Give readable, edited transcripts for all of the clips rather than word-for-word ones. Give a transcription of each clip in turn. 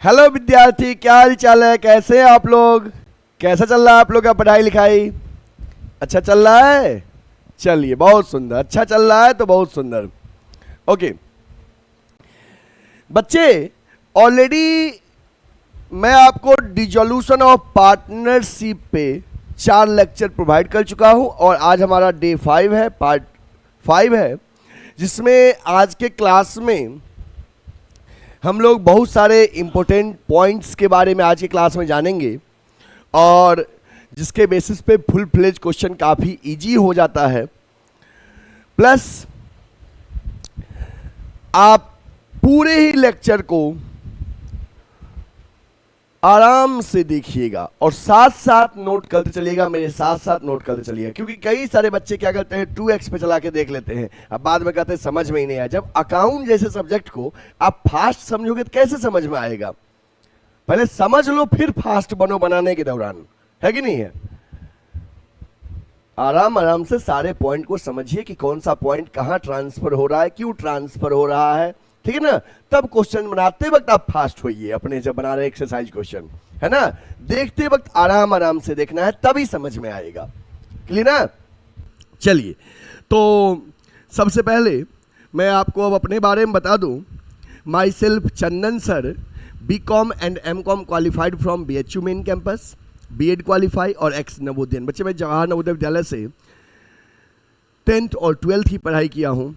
Hello विद्यार्थी, क्या हाल चाल है? कैसे हैं आप लोग? कैसा चल रहा है आप लोग का पढ़ाई लिखाई? अच्छा चल रहा है? चलिए, बहुत सुंदर। अच्छा चल रहा है तो बहुत सुंदर। ओके बच्चे, ऑलरेडी मैं आपको डिसोल्यूशन ऑफ पार्टनरशिप पे 4 लेक्चर प्रोवाइड कर चुका हूं और आज हमारा डे 5 है, पार्ट 5 है, जिसमें आज के क्लास में हम लोग बहुत सारे इंपॉर्टेंट पॉइंट्स के बारे में आज के क्लास में जानेंगे और जिसके बेसिस पे फुल फ्लेज क्वेश्चन काफ़ी इजी हो जाता है। प्लस आप पूरे ही लेक्चर को आराम से देखिएगा और साथ साथ नोट करते चलिएगा, मेरे साथ साथ नोट करते चलिएगा, क्योंकि कई सारे बच्चे क्या करते हैं 2x पे चला के देख लेते हैं, अब बाद में कहते हैं समझ में ही नहीं आया। जब अकाउंट जैसे सब्जेक्ट को आप फास्ट समझोगे तो कैसे समझ में आएगा? पहले समझ लो फिर फास्ट बनो बनाने के दौरान, है कि नहीं है? आराम आराम से सारे पॉइंट को समझिए कि कौन सा पॉइंट कहां ट्रांसफर हो रहा है, क्यों ट्रांसफर हो रहा है, ठीक है ना? तब क्वेश्चन बनाते वक्त आप फास्ट होइए, अपने जब बना रहे एक्सरसाइज क्वेश्चन, है ना? देखते वक्त आराम आराम से देखना है, तभी समझ में आएगा। क्लियर ना? चलिए, तो सबसे पहले मैं आपको अब अपने बारे में बता दूं। Myself Chandan sir, BCom and MCom qualified from BHU main campus, B.Ed qualify और एक्स नवोदयन। बच्चे, मैं जवाहर नवोदय विद्यालय से 10th और 12th की पढ़ाई किया हूँ,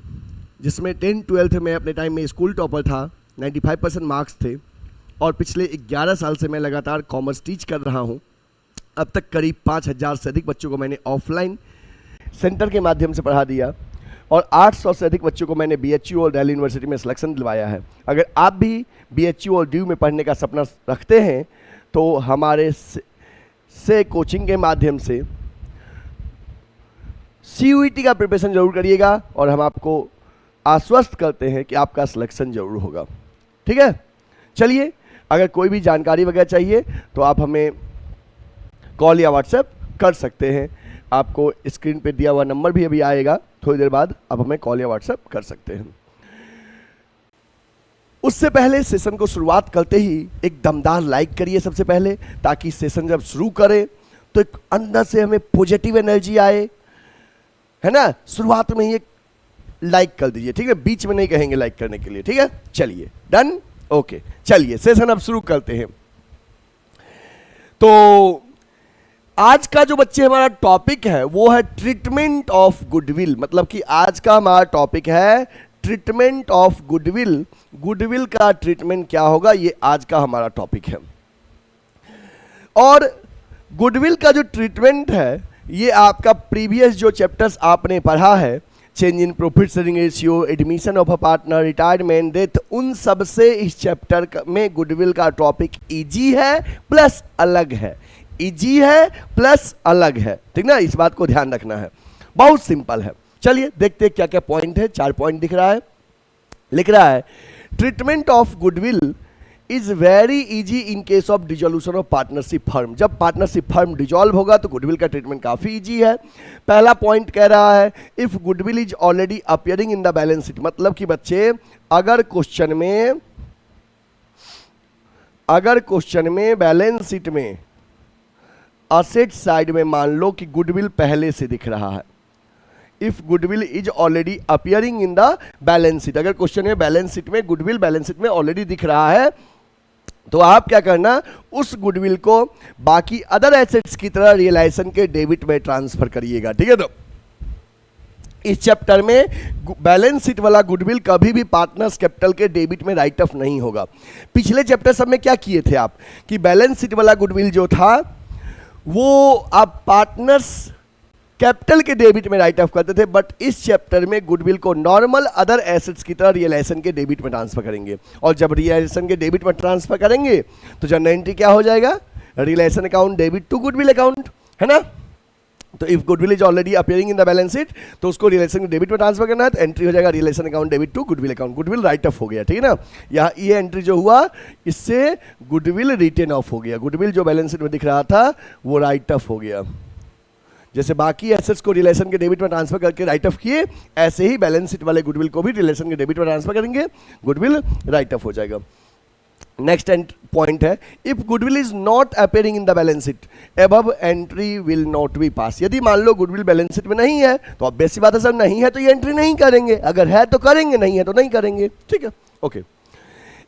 जिसमें 10th-12th में अपने टाइम में स्कूल टॉपर था, 95% मार्क्स थे और पिछले 11 साल से मैं लगातार कॉमर्स टीच कर रहा हूँ। अब तक करीब 5000 से अधिक बच्चों को मैंने ऑफलाइन सेंटर के माध्यम से पढ़ा दिया और 800 से अधिक बच्चों को मैंने BHU और दिल्ली यूनिवर्सिटी में सिलेक्शन दिलवाया है। अगर आप भी BHU और DU में पढ़ने का सपना रखते हैं तो हमारे से कोचिंग के माध्यम से CUET का प्रिपरेशन जरूर करिएगा और हम आपको आश्वस्त करते हैं कि आपका सिलेक्शन जरूर होगा। ठीक है, चलिए, अगर कोई भी जानकारी वगैरह चाहिए तो आप हमें कॉल या व्हाट्सएप कर सकते हैं। आपको स्क्रीन पे दिया हुआ नंबर भी अभी आएगा, थोड़ी देर बाद आप हमें कॉल या व्हाट्सएप कर सकते हैं। उससे पहले सेशन को शुरुआत करते ही एक दमदार लाइक करिए सबसे पहले, ताकि सेशन जब शुरू करें तो एक अंदर से हमें पॉजिटिव एनर्जी आए, है ना? शुरुआत में ही एक लाइक कर दीजिए, ठीक है? बीच में नहीं कहेंगे लाइक करने के लिए, ठीक है? चलिए, डन? ओके, चलिए सेशन अब शुरू करते हैं। तो आज का जो बच्चे हमारा टॉपिक है वो है ट्रीटमेंट ऑफ गुडविल। मतलब कि आज का हमारा टॉपिक है ट्रीटमेंट ऑफ गुडविल। गुडविल का ट्रीटमेंट क्या होगा, ये आज का हमारा टॉपिक है। और गुडविल का जो ट्रीटमेंट है ये आपका प्रीवियस जो चैप्टर्स आपने पढ़ा है, change in profit sharing ratio, admission of a partner, retirement, death, उन सब से इस चैप्टर में गुडविल का टॉपिक इजी है प्लस अलग है। इजी है प्लस अलग है, ठीक ना? इस बात को ध्यान रखना है, बहुत सिंपल है। चलिए देखते हैं क्या क्या पॉइंट है। 4 पॉइंट दिख रहा है, लिख रहा है treatment of goodwill is very easy in case of dissolution of partnership firm. जब पार्टनरशिप फर्म डिसॉल्व होगा तो गुडविल का ट्रीटमेंट काफी इजी है। पहला पॉइंट कह रहा है if goodwill is already appearing in the balance sheet. मतलब कि बच्चे, अगर क्वेश्चन में बैलेंस शीट में असेट साइड में मान लो कि गुडविल पहले से दिख रहा है, if goodwill is already appearing in the balance sheet, अगर क्वेश्चन में बैलेंस शीट में गुडविल बैलेंस शीट में ऑलरेडी दिख रहा है तो आप क्या करना, उस गुडविल को बाकी अदर एसेट्स की तरह रियलाइजेशन के डेबिट में ट्रांसफर करिएगा। ठीक है, तो इस चैप्टर में बैलेंस शीट वाला गुडविल कभी भी पार्टनर्स कैपिटल के डेबिट में राइट ऑफ नहीं होगा। पिछले चैप्टर सब में क्या किए थे आप कि बैलेंस शीट वाला गुडविल जो था वो आप पार्टनर्स कैपिटल के डेबिट में राइट ऑफ करते थे, बट इस चैप्टर में गुडविल को नॉर्मल अदर एसेट्स की तरह रियलाइजेशन के डेबिट में ट्रांसफर करेंगे। और जब रियलाइजेशन के डेबिट में ट्रांसफर करेंगे तो जनरल एंट्री क्या हो जाएगा, realisation account debit to goodwill account, है ना? तो if goodwill is already appearing in the balance sheet तो उसको रियलाइजेशन के डेबिट में ट्रांसफर करना है, तो एंट्री हो जाएगा realisation account debit to goodwill account. Goodwill write off हो गया, ठीक है ना? यहाँ ये एंट्री जो हुआ इससे गुडविल रिटेन ऑफ हो गया। गुडविल जो बैलेंस शीट में दिख रहा था वो राइट ऑफ हो गया। जैसे बाकी एसेट्स को रिलेशन के डेबिट में ट्रांसफर करके राइट ऑफ किए, ऐसे ही बैलेंस शीट वाले गुडविल को भी रिलेशन के डेबिट में ट्रांसफर करेंगे, गुडविल राइट ऑफ हो जाएगा। नेक्स्ट पॉइंट है, if goodwill is not appearing in the balance sheet above entry will not be pass. यदि मान लो गुडविल बैलेंस शीट में नहीं है तो अब बेसिक बात है सर, नहीं है तो ये एंट्री नहीं करेंगे, अगर है तो करेंगे, नहीं है तो नहीं करेंगे, ठीक है, okay.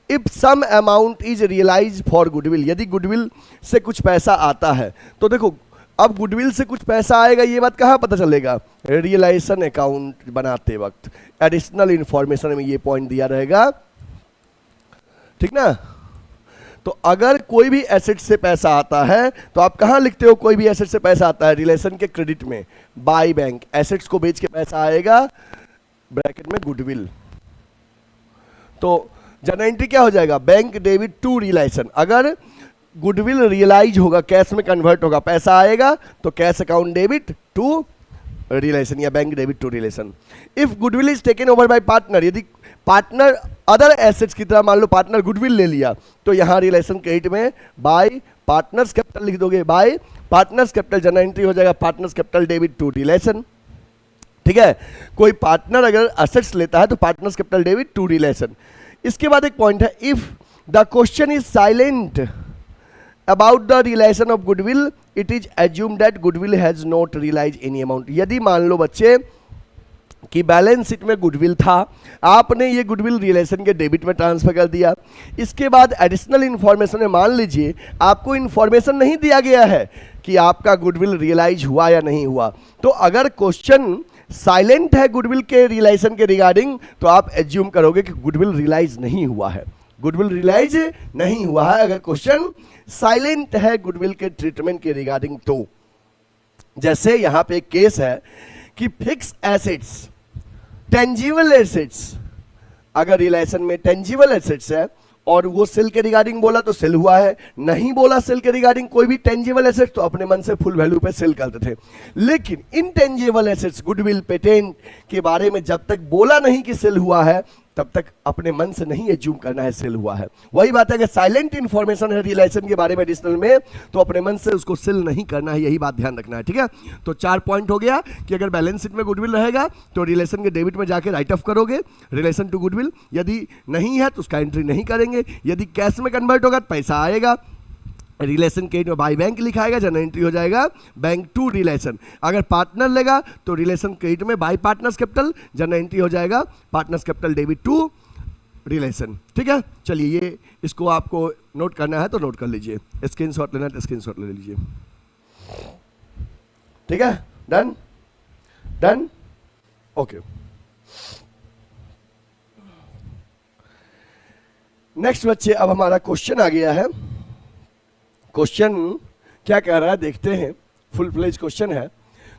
If some amount is realise for goodwill, यदि गुडविल से कुछ पैसा आता है तो देखो अब गुडविल से कुछ पैसा आएगा, ये बात कहाँ पता चलेगा, रियलाइजेशन अकाउंट बनाते वक्त एडिशनल इंफॉर्मेशन में ये पॉइंट दिया रहेगा, ठीक ना। तो अगर कोई भी एसेट से पैसा आता है तो आप कहाँ लिखते हो, कोई भी एसेट से पैसा आता है रिलेशन के क्रेडिट में, बाय बैंक, एसेट्स को बेच के पैसा आएगा, ब्रैकेट में गुडविल, तो जर्नल एंट्री क्या हो जाएगा, बैंक डेबिट टू रिलेशन। अगर गुडविल रियलाइज होगा, कैश में कन्वर्ट होगा, पैसा आएगा तो cash account debit to relation या bank debit to relation. If goodwill is taken over by partner, यदि पार्टनर अदर एसेट्स की तरह मान लो पार्टनर गुडविल ले लिया तो यहां रिलेशन क्रेडिट में बाय पार्टनर्स कैपिटल लिख दोगे, by partners capital, journal entry हो जाएगा partners capital debit to relation, ठीक है। कोई पार्टनर अगर एसेट्स लेता है तो partners capital debit to relation. इसके बाद एक पॉइंट है, if the question is silent about the relation of goodwill it is assume that goodwill has not realise any amount. यदि मान लो बच्चे कि बैलेंस शीट में गुडविल था, आपने ये गुडविल रिलेशन के डेबिट में ट्रांसफर कर दिया, इसके बाद एडिशनल इंफॉर्मेशन में मान लीजिए आपको इंफॉर्मेशन नहीं दिया गया है कि आपका गुडविल रियलाइज हुआ या नहीं हुआ, तो अगर क्वेश्चन साइलेंट है गुडविल के रियलाइजेशन के रिगार्डिंग तो आप एज्यूम करोगे कि गुडविल रियलाइज नहीं हुआ है, गुडविल रियलाइज नहीं हुआ है अगर क्वेश्चन साइलेंट है गुडविल के ट्रीटमेंट के रिगार्डिंग। तो जैसे यहां पे एक केस है कि फिक्स एसेट्स, टेंजिबल एसेट्स, अगर रिलेशन में टेंजिबल एसेट्स है और वो सेल के रिगार्डिंग बोला तो सेल हुआ है, नहीं बोला सेल के रिगार्डिंग कोई भी टेंजिबल एसेट्स तो अपने मन से फुल वैल्यू पे सेल करते थे। लेकिन इनटेंजिबल एसेट्स गुडविल पेटेंट के बारे में जब तक बोला नहीं कि सेल हुआ है तब तक अपने मन से नहीं एज्यूम करना है सेल हुआ है। वही बात है कि साइलेंट इंफॉर्मेशन है रिलेशन के बारे में एडिशनल में तो अपने मन से उसको सेल नहीं करना है, यही बात ध्यान रखना है, ठीक है। तो 4 पॉइंट हो गया कि अगर बैलेंस शीट में गुडविल रहेगा तो रिलेशन के डेबिट में जाके राइट ऑफ करोगे रिलेशन टू गुडविल, यदि नहीं है तो उसका एंट्री नहीं करेंगे, यदि कैश में कन्वर्ट होगा तो पैसा आएगा, रिलेशन क्रेडिट में बाय बैंक लिखाएगा, जनरल एंट्री हो जाएगा बैंक टू रिलेशन। अगर पार्टनर लेगा तो रिलेशन क्रेडिट में by partners capital, journal entry हो जाएगा partners capital debit to relation, ठीक है। चलिए ये इसको आपको नोट करना है तो नोट कर लीजिए, स्क्रीनशॉट लेना है तो स्क्रीनशॉट ले लीजिए, ठीक है। Done done okay. नेक्स्ट बच्चे अब हमारा क्वेश्चन आ गया है। क्वेश्चन क्या कह रहा है देखते हैं, फुल फ्लेज क्वेश्चन है।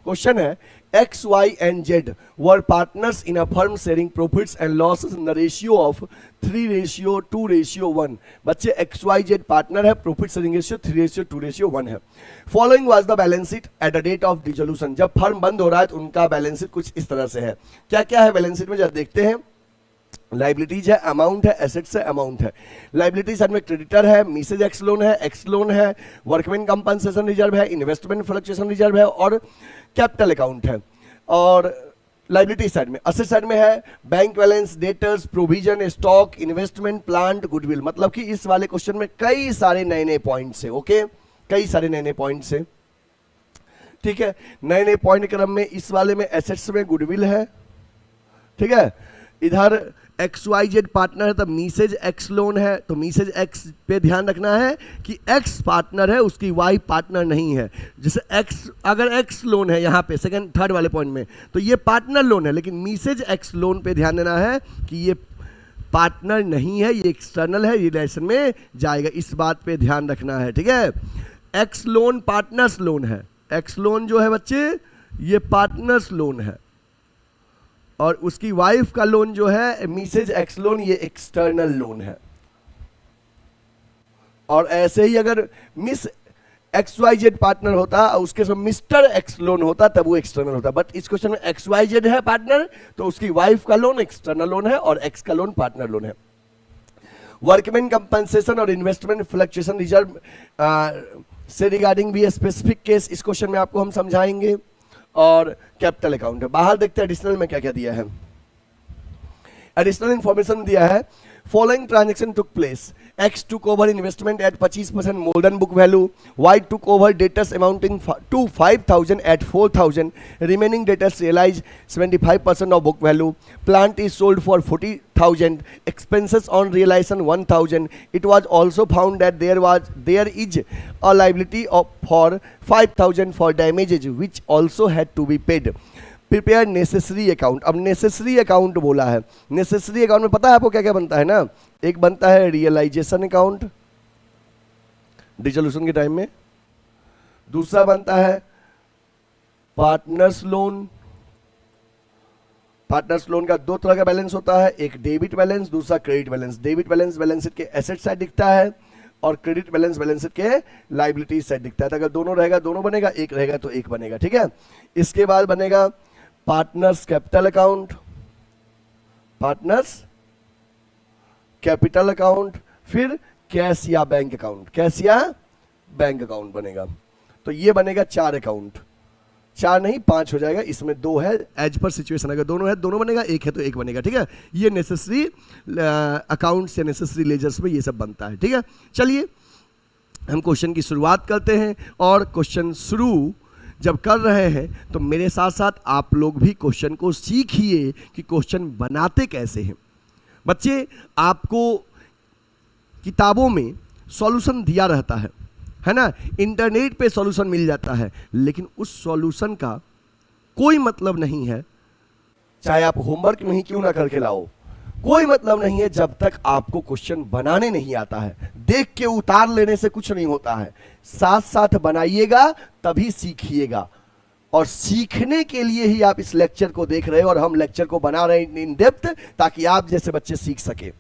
क्वेश्चन है X, Y and Z were partners in a firm sharing profits and losses in the ratio of 3:2:1। बच्चे X, Y, Z पार्टनर है, प्रॉफिट शेयरिंग रेशियो 3:2:1 है। Following was the balance sheet at the date of dissolution. जब firm बंद हो रहा है तो उनका बैलेंस शीट कुछ इस तरह से है। क्या क्या है बैलेंस शीट में जब देखते हैं, लाइबिलिटीज है, अमाउंट है, एसेट्स है, अमाउंट है। लाइबिलिटी साइड में क्रेडिटर है, मिसेज एक्स लोन है, वर्कमैन कंपनसेशन रिजर्व है, इन्वेस्टमेंट फ्लक्चुएशन रिजर्व है और कैपिटल अकाउंट है। और लाइबिलिटी साइड में, असेट साइड में है bank balance, debtors, provision, stock, investment, plant, goodwill. मतलब कि इस वाले क्वेश्चन में कई सारे नए नए पॉइंट्स है, ओके, कई सारे नए नए पॉइंट्स है, ठीक है। नए नए पॉइंट क्रम में इस वाले में एसेट्स में गुडविल है, ठीक है। इधर XYZ पार्टनर है तब मीसेज एक्स लोन है, तो मीसेज एक्स पे ध्यान रखना है कि एक्स पार्टनर है, उसकी वाई पार्टनर नहीं है। जैसे एक्स, अगर एक्स लोन है यहाँ पे सेकंड थर्ड वाले पॉइंट में तो ये पार्टनर लोन है, लेकिन मीसेज एक्स लोन पे ध्यान देना है कि ये पार्टनर नहीं है, ये एक्सटर्नल है, रिलेशन में जाएगा, इस बात पे ध्यान रखना है, ठीक है। एक्स लोन पार्टनर्स लोन है, एक्स लोन जो है बच्चे ये पार्टनर्स लोन है और उसकी वाइफ का लोन जो है मिसेज एक्स लोन, ये एक्सटर्नल लोन है। और ऐसे ही अगर मिस XYZ पार्टनर होता और उसके साथ मिस्टर एक्स लोन होता तब वो एक्सटर्नल होता, बट इस क्वेश्चन में XYZ है पार्टनर तो उसकी वाइफ का लोन एक्सटर्नल लोन है और एक्स का लोन पार्टनर लोन है। वर्कमैन कंपनसेशन और इन्वेस्टमेंट फ्लक्चुएशन रिजर्व से रिगार्डिंग भी स्पेसिफिक केस इस क्वेश्चन में आपको हम समझाएंगे। और कैपिटल अकाउंट है, बाहर देखते हैं एडिशनल में क्या क्या दिया है। एडिशनल इंफॉर्मेशन दिया है, following transaction took place, X took over investment at 25% more than book value, Y took over debtors amounting to 5,000 at 4,000, remaining debtors realized 75% of book value, plant is sold for 40,000, expenses on realization 1,000. It was also found that there is a liability for 5,000 for damages which also had to be paid. Prepare necessary account. अब necessary account बोला है, necessary account में पता है आपको क्या क्या बनता है ना, एक बनता है रियलाइजेशन अकाउंट डिसोल्यूशन के टाइम में, दूसरा बनता है पार्टनर्स लोन। पार्टनर्स लोन का दो तरह का बैलेंस होता है, एक डेबिट बैलेंस, दूसरा credit balance. Debit balance balance sheet के एसेट साइड दिखता है और क्रेडिट बैलेंस बैलेंस शीट के लाइबिलिटी साइड दिखता है। तो अगर दोनों रहेगा दोनों बनेगा, एक रहेगा तो एक बनेगा, ठीक है। इसके बाद बनेगा partners capital account, partners capital account, फिर कैश या बैंक अकाउंट, कैश या बैंक अकाउंट बनेगा। तो ये बनेगा 4 अकाउंट, 4 नहीं 5 हो जाएगा, इसमें 2 है एज पर सिचुएशन, अगर दोनों है दोनों बनेगा, एक है तो एक बनेगा, ठीक है। ये नेसेसरी अकाउंट्स या नेसेसरी लेजर्स में ये सब बनता है, ठीक है। चलिए हम क्वेश्चन की शुरुआत करते हैं, और क्वेश्चन शुरू जब कर रहे हैं तो मेरे साथ साथ आप लोग भी क्वेश्चन को सीखिए कि क्वेश्चन बनाते कैसे हैं। बच्चे, आपको किताबों में सॉल्यूशन दिया रहता है ना, इंटरनेट पे सॉल्यूशन मिल जाता है, लेकिन उस सॉल्यूशन का कोई मतलब नहीं है, चाहे आप होमवर्क में ही क्यों ना करके लाओ, कोई मतलब नहीं है जब तक आपको क्वेश्चन बनाने नहीं आता है। देख के उतार लेने से कुछ नहीं होता है, साथ साथ बनाइएगा तभी सीखिएगा, और सीखने के लिए ही आप इस लेक्चर को देख रहे हो, और हम लेक्चर को बना रहे हैं इन डेप्थ ताकि आप जैसे बच्चे सीख सके,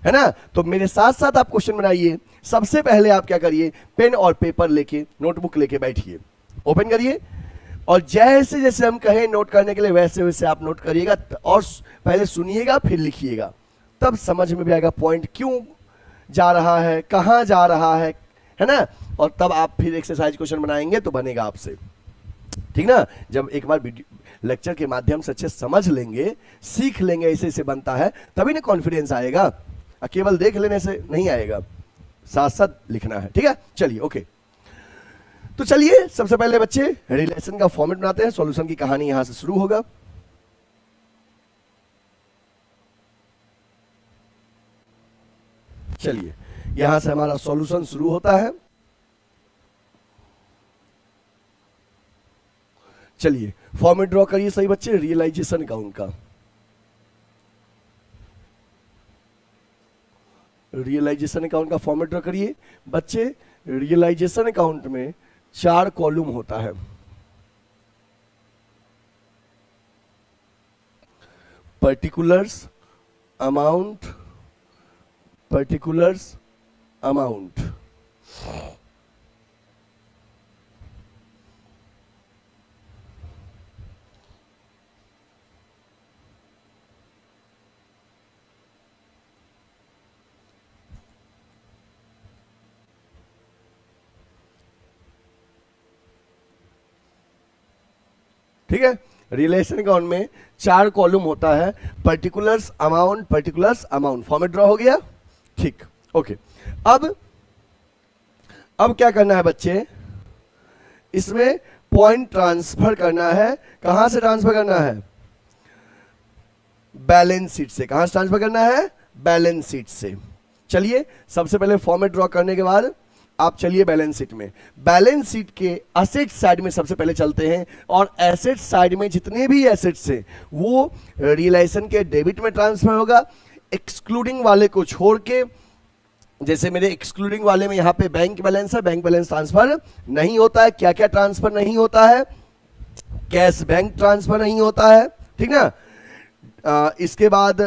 है ना। तो मेरे साथ साथ आप क्वेश्चन बनाइए। सबसे पहले आप क्या करिए, पेन और पेपर लेके, नोटबुक लेके बैठिए, ओपन करिए, और जैसे जैसे हम कहें नोट करने के लिए वैसे वैसे आप नोट करिएगा, और पहले सुनिएगा फिर लिखिएगा, तब समझ में भी आएगा पॉइंट क्यों जा रहा है, कहाँ जा रहा है ना। और तब आप फिर एक्सरसाइज क्वेश्चन बनाएंगे तो बनेगा आपसे, ठीक ना। जब एक बार लेक्चर के माध्यम से अच्छे समझ लेंगे, सीख लेंगे ऐसे ऐसे बनता है, तभी ना कॉन्फिडेंस आएगा, केवल देख लेने से नहीं आएगा, साथ साथ लिखना है, ठीक है। चलिए ओके, तो चलिए सबसे पहले बच्चे रिलेशन का फॉर्मेट बनाते हैं। सॉल्यूशन की कहानी यहां से शुरू होगा। चलिए यहां से हमारा सॉल्यूशन शुरू होता है। चलिए फॉर्मेट ड्रॉ करिए सही बच्चे, रियलाइजेशन अकाउंट का। रियलाइजेशन अकाउंट का फॉर्मेट ड्रॉ करिए बच्चे। रियलाइजेशन अकाउंट में 4 कॉलम होता है, पर्टिकुलर्स, अमाउंट, पर्टिकुलर्स, अमाउंट। ठीक है, रिलेशन अकाउंट में 4 कॉलम होता है, particulars, amount, particulars, amount. Format draw हो गया, ठीक, ओके। अब क्या करना है बच्चे, इसमें पॉइंट ट्रांसफर करना है। कहां से ट्रांसफर करना है, बैलेंस शीट से। कहां से ट्रांसफर करना है, बैलेंस शीट से। चलिए सबसे पहले फॉर्मेट ड्रॉ करने के बाद आप चलिए बैलेंस शीट में। बैलेंस शीट के एसेट साइड में सबसे पहले चलते हैं, और एसेट साइड में जितने भी एसेट्स हैं वो रियलाइजेशन के डेबिट में ट्रांसफर होगा, एक्सक्लूडिंग वाले को छोड़ के। जैसे मेरे एक्सक्लूडिंग वाले में यहाँ पे बैंक बैलेंस है, बैंक बैलेंस ट्रांसफर नहीं होता है। क्या क्या ट्रांसफर नहीं होता है, कैश बैंक ट्रांसफर नहीं होता है, ठीक ना। इसके बाद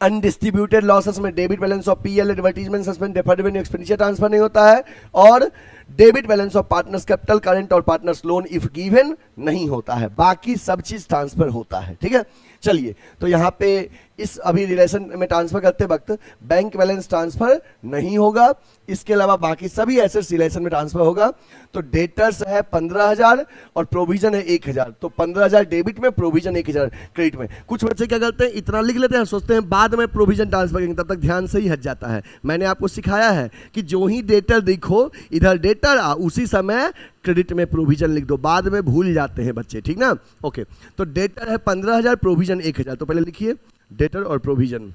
अनडिस्ट्रीब्यूटेड लॉसेस में debit balance of PL, advertisement, suspend, deferred revenue, expenditure transfer नहीं होता है, और debit balance of partners capital current और पार्टनर्स लोन इफ गिवन नहीं होता है, बाकी सब चीज ट्रांसफर होता है। ठीक है, चलिए तो यहाँ पे इस अभी रिलेशन में ट्रांसफर करते वक्त बैंक बैलेंस ट्रांसफर नहीं होगा, इसके अलावा बाकी सभी एसेट्स रिलेशन में ट्रांसफर होगा। तो डेटर्स है 15,000 और प्रोविजन है 1,000, तो 15,000 डेबिट में, प्रोविजन 1,000 क्रेडिट में। कुछ बच्चे क्या करते हैं, इतना लिख लेते हैं, सोचते हैं बाद में प्रोविजन ट्रांसफर करेंगे, तब तक ध्यान से ही हट जाता है। मैंने आपको सिखाया है कि जो ही डेटर देखो इधर डेटर उसी समय क्रेडिट में प्रोविजन लिख दो, बाद में भूल जाते हैं बच्चे, ठीक ना। ओके, तो डेटर है 15,000, प्रोविजन 1,000, तो पहले लिखिए डेटर और प्रोविजन।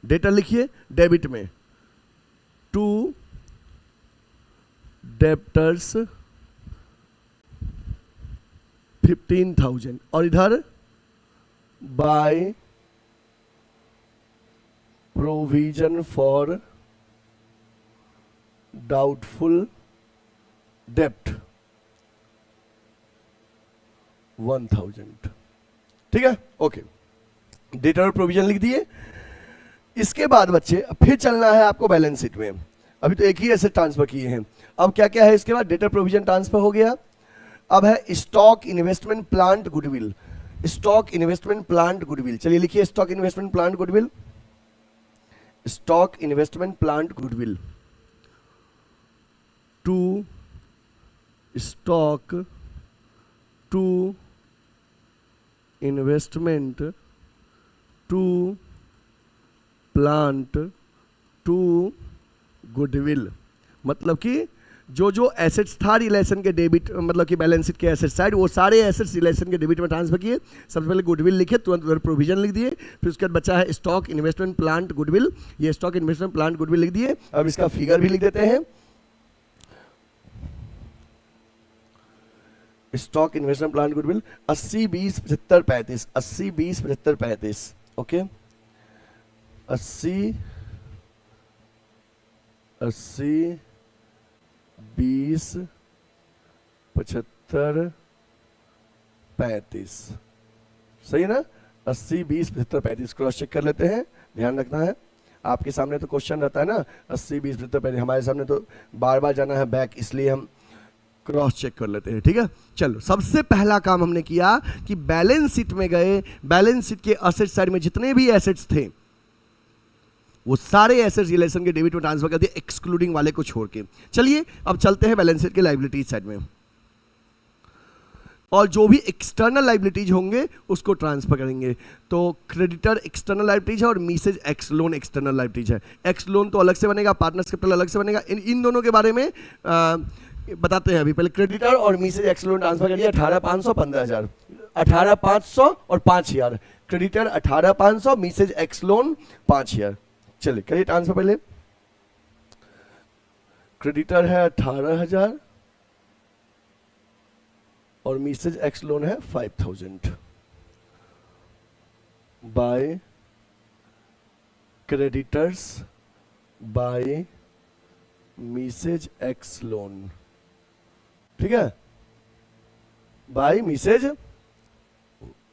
डेटर लिखिए डेबिट में, टू डेप्टर्स 15,000 और इधर बाय प्रोविजन फॉर डाउटफुल डेप्ट 1,000। ठीक है, ओके, डेटर और प्रोविजन लिख दिए। इसके बाद बच्चे फिर चलना है आपको बैलेंस शीट में। अभी तो एक ही एसेट ट्रांसफर किए हैं, अब क्या क्या है इसके बाद, डेटर प्रोविजन ट्रांसफर हो गया। अब है stock investment plant goodwill, stock investment plant goodwill. चलिए लिखिए stock investment plant goodwill, stock investment plant goodwill to stock to investment to plant to goodwill. मतलब कि जो एसेट्स था रिलेशन के डेबिट, मतलब कि बैलेंस शीट के एसेट साइड, वो सारे एसेट्स रिलेशन के डेबिट में ट्रांसफर किए। सबसे पहले गुडविल लिखे, तुरंत उधर प्रोविजन लिख दिए, फिर उसके बाद बचा है स्टॉक इन्वेस्टमेंट प्लांट गुडविल। ये स्टॉक इन्वेस्टमेंट प्लांट गुडविल लिख दिए। अब इसका फिगर भी लिख देते हैं, stock investment plant goodwill 80 20 75 35, 80 20 75 35। Okay, 80 20 75 35, सही है ना। 80 20 75 35 क्रॉस चेक कर लेते हैं, ध्यान रखना है। आपके सामने तो क्वेश्चन रहता है ना 80 20 75 35, हमारे सामने तो बार बार जाना है बैक, इसलिए हम क्रॉस चेक कर लेते हैं। ठीक है, चलो सबसे पहला काम हमने किया कि बैलेंस शीट में गए, बैलेंस शीट के एसेट साइड में जितने भी एसेट्स थे वो सारे एसेट्स रिलेशन के डेबिट में ट्रांसफर कर दिए, एक्सक्लूडिंग वाले को छोड़ के। चलिए अब चलते हैं बैलेंस शीट के लायबिलिटीज साइड में, और जो भी एक्सटर्नल लायबिलिटीज होंगे उसको ट्रांसफर करेंगे। तो क्रेडिटर एक्सटर्नल लायबिलिटीज है और Mrs X loan external liabilities है। एक्स लोन तो अलग से बनेगा, पार्टनर्स कैपिटल अलग से बनेगा। इन दोनों के बारे में बताते हैं अभी। पहले क्रेडिटर और मीसेज एक्स लोन ट्रांसफर कर दिया 18,500 15,000, 18,500 और 5,000। Creditor 18,500, Mrs X loan 5,000। चलिए करिए ट्रांसफर। पहले क्रेडिटर है 18,000 और मीसेज एक्स लोन है 5,000 by creditors by Mrs X loan. ठीक है, बाय मीसेज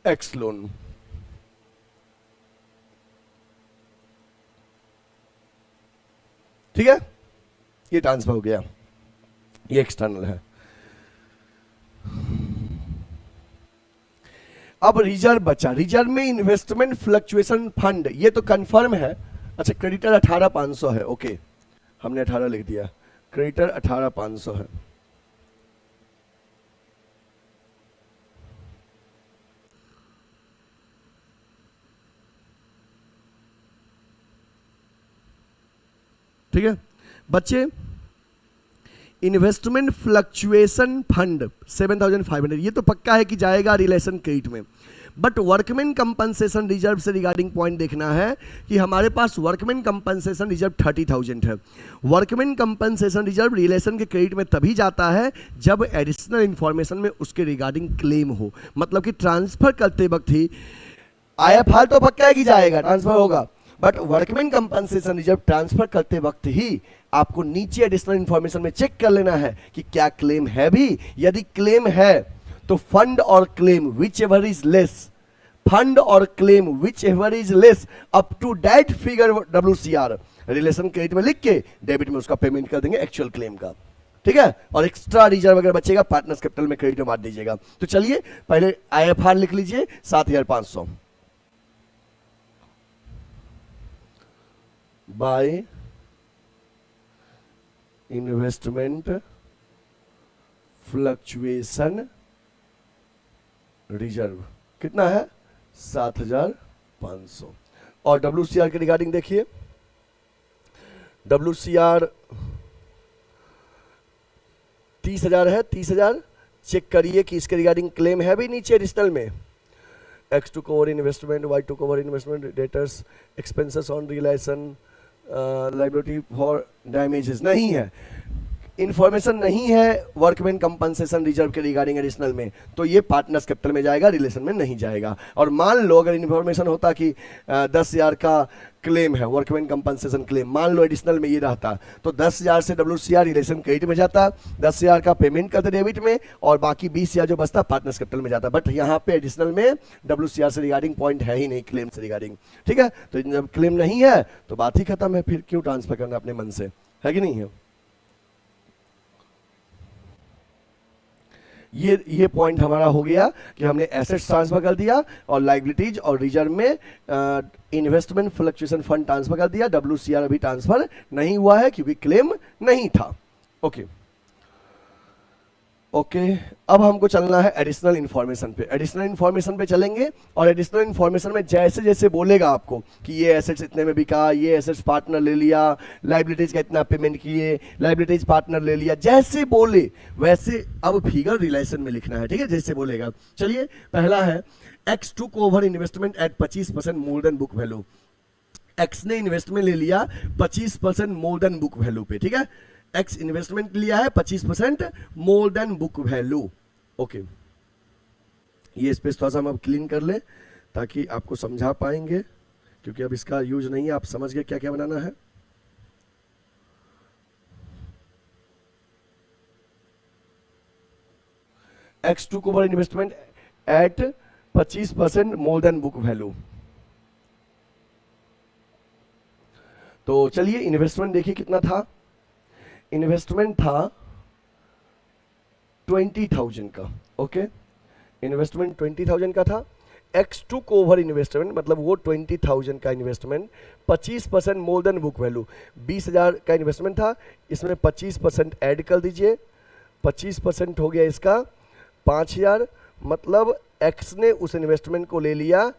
एक्स लोन। ठीक है, ये ट्रांसफर हो गया, ये एक्सटर्नल है। अब रिजर्व बचा, रिजर्व में इन्वेस्टमेंट फ्लक्चुएशन फंड, ये तो कंफर्म है। अच्छा, क्रेडिटर 18,500 है, ओके, हमने 18 लिख दिया, क्रेडिटर 18,500 है। ठीक है बच्चे, इन्वेस्टमेंट फ्लक्चुएशन फंड 7,500, ये तो पक्का है कि जाएगा रिलेशन क्रेडिट में। बट वर्कमैन कंपनसेशन रिजर्व से रिगार्डिंग पॉइंट देखना है कि हमारे पास वर्कमैन कंपनसेशन रिजर्व 30,000 है। वर्कमैन कंपनसेशन रिजर्व रिलेशन के क्रेडिट में तभी जाता है जब एडिशनल इंफॉर्मेशन में उसके रिगार्डिंग क्लेम हो। मतलब कि ट्रांसफर करते वक्त ही आईएफआर तो पक्का है कि जाएगा, ट्रांसफर होगा, but workman compensation reserve transfer करते वक्त ही आपको नीचे एडिशनल इंफॉर्मेशन में चेक कर लेना है कि क्या क्लेम है भी। यदि क्लेम है तो फंड और claim whichever is less, fund और claim whichever is less up to that figure WCR, relation credit में लिख के डेबिट में उसका पेमेंट कर देंगे एक्चुअल क्लेम का, ठीक है। और एक्स्ट्रा रिजर्व अगर बचेगा पार्टनर्स कैपिटल में क्रेडिट में बांट दीजिएगा। तो चलिए पहले IFR लिख लीजिए 7500 बाय इन्वेस्टमेंट फ्लक्चुएशन रिजर्व कितना है 7500। और WCR के रिगार्डिंग देखिए, WCR 30,000 है, 30,000 चेक करिए कि इसके रिगार्डिंग क्लेम है भी नीचे एडिशनल में। X to cover investment, Y to cover investment, debtors expenses on realisation, liability for damages नहीं है, इंफॉर्मेशन नहीं है वर्कमैन कंपनसेशन रिजर्व के रिगार्डिंग एडिशनल में, तो ये पार्टनर्स कैपिटल में जाएगा, रिलेशन में नहीं जाएगा। और मान लो अगर इंफॉर्मेशन होता कि 10,000 का क्लेम है वर्कमैन कंपनसेशन क्लेम, मान लो एडिशनल में ये रहता तो 10,000 से WCR रिलेशन क्रेडिट में जाता, 10,000 का पेमेंट करते डेबिट में और बाकी 20,000 जो बचता पार्टनर्स कैपिटल में जाता। बट यहाँ पे एडिशनल में WCR से रिगार्डिंग पॉइंट है ही नहीं, क्लेम से रिगार्डिंग, ठीक है। तो जब क्लेम नहीं है तो बात ही खत्म है, फिर क्यों ट्रांसफर करना अपने मन से, है कि नहीं है। ये पॉइंट हमारा हो गया कि हमने एसेट्स ट्रांसफर कर दिया और लायबिलिटीज और रिजर्व में इन्वेस्टमेंट फ्लक्चुएशन फंड ट्रांसफर कर दिया। WCR अभी ट्रांसफर नहीं हुआ है क्योंकि क्लेम नहीं था। ओके ओके अब हमको चलना है एडिशनल इंफॉर्मेशन पे। एडिशनल इंफॉर्मेशन पे चलेंगे और एडिशनल इंफॉर्मेशन में जैसे जैसे बोलेगा आपको कि ये एसेट्स इतने में बिका, ये एसेट्स पार्टनर ले लिया, लायबिलिटीज का इतना पेमेंट किए, लायबिलिटीज पार्टनर ले लिया, जैसे बोले वैसे अब फिगर रिलेशन में लिखना है, ठीक है, जैसे बोलेगा। चलिए पहला है X took over investment at 25% more than book value. X ने इन्वेस्टमेंट ले लिया 25% मोर देन बुक वैल्यू पे, ठीक है। X इन्वेस्टमेंट लिया है 25% more than book value. Okay, ये स्पेस थोड़ा सा हम अब क्लीन कर ले ताकि आपको समझा पाएंगे, क्योंकि अब इसका यूज नहीं है, आप समझ गए क्या क्या बनाना है। X took over investment at 25% more than book value. तो चलिए इन्वेस्टमेंट देखिए कितना था। इन्वेस्टमेंट था 20,000 का, ओके, इन्वेस्टमेंट 20,000 का था। X टुक ओवर इन्वेस्टमेंट मतलब वो 20,000 का investment 25% more than book value, 20,000 का इन्वेस्टमेंट था, इसमें 25% ऐड कर दीजिए, 25% हो गया इसका 5,000, मतलब X ने उस इन्वेस्टमेंट को ले लिया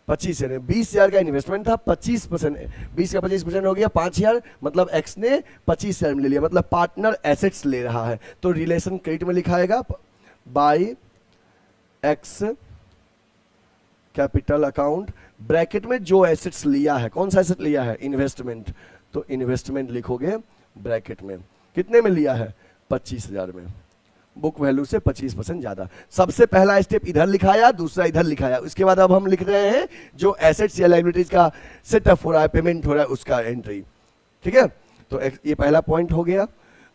25,000, 20,000 का इन्वेस्टमेंट था, 25%, 20 का 25% हो गया 5,000, मतलब X ने 25,000 में ले लिया, मतलब पार्टनर एसेट्स ले रहा है। तो रिलेशन क्रेडिट में लिखाएगा by X capital account, bracket में जो एसेट्स लिया है, कौन सा एसेट लिया है, इन्वेस्टमेंट, तो इन्वेस्टमेंट लिखोगे ब्रैकेट में, कितने में लिया है 25,000 में, बुक वैल्यू से 25% ज्यादा। सबसे पहला स्टेप इधर लिखाया, दूसरा इधर लिखाया, उसके बाद अब हम लिख रहे हैं जो एसेट्स या लायबिलिटीज का सेटअप हो रहा है, पेमेंट हो रहा है, उसका एंट्री, ठीक है। तो ये पहला पॉइंट हो गया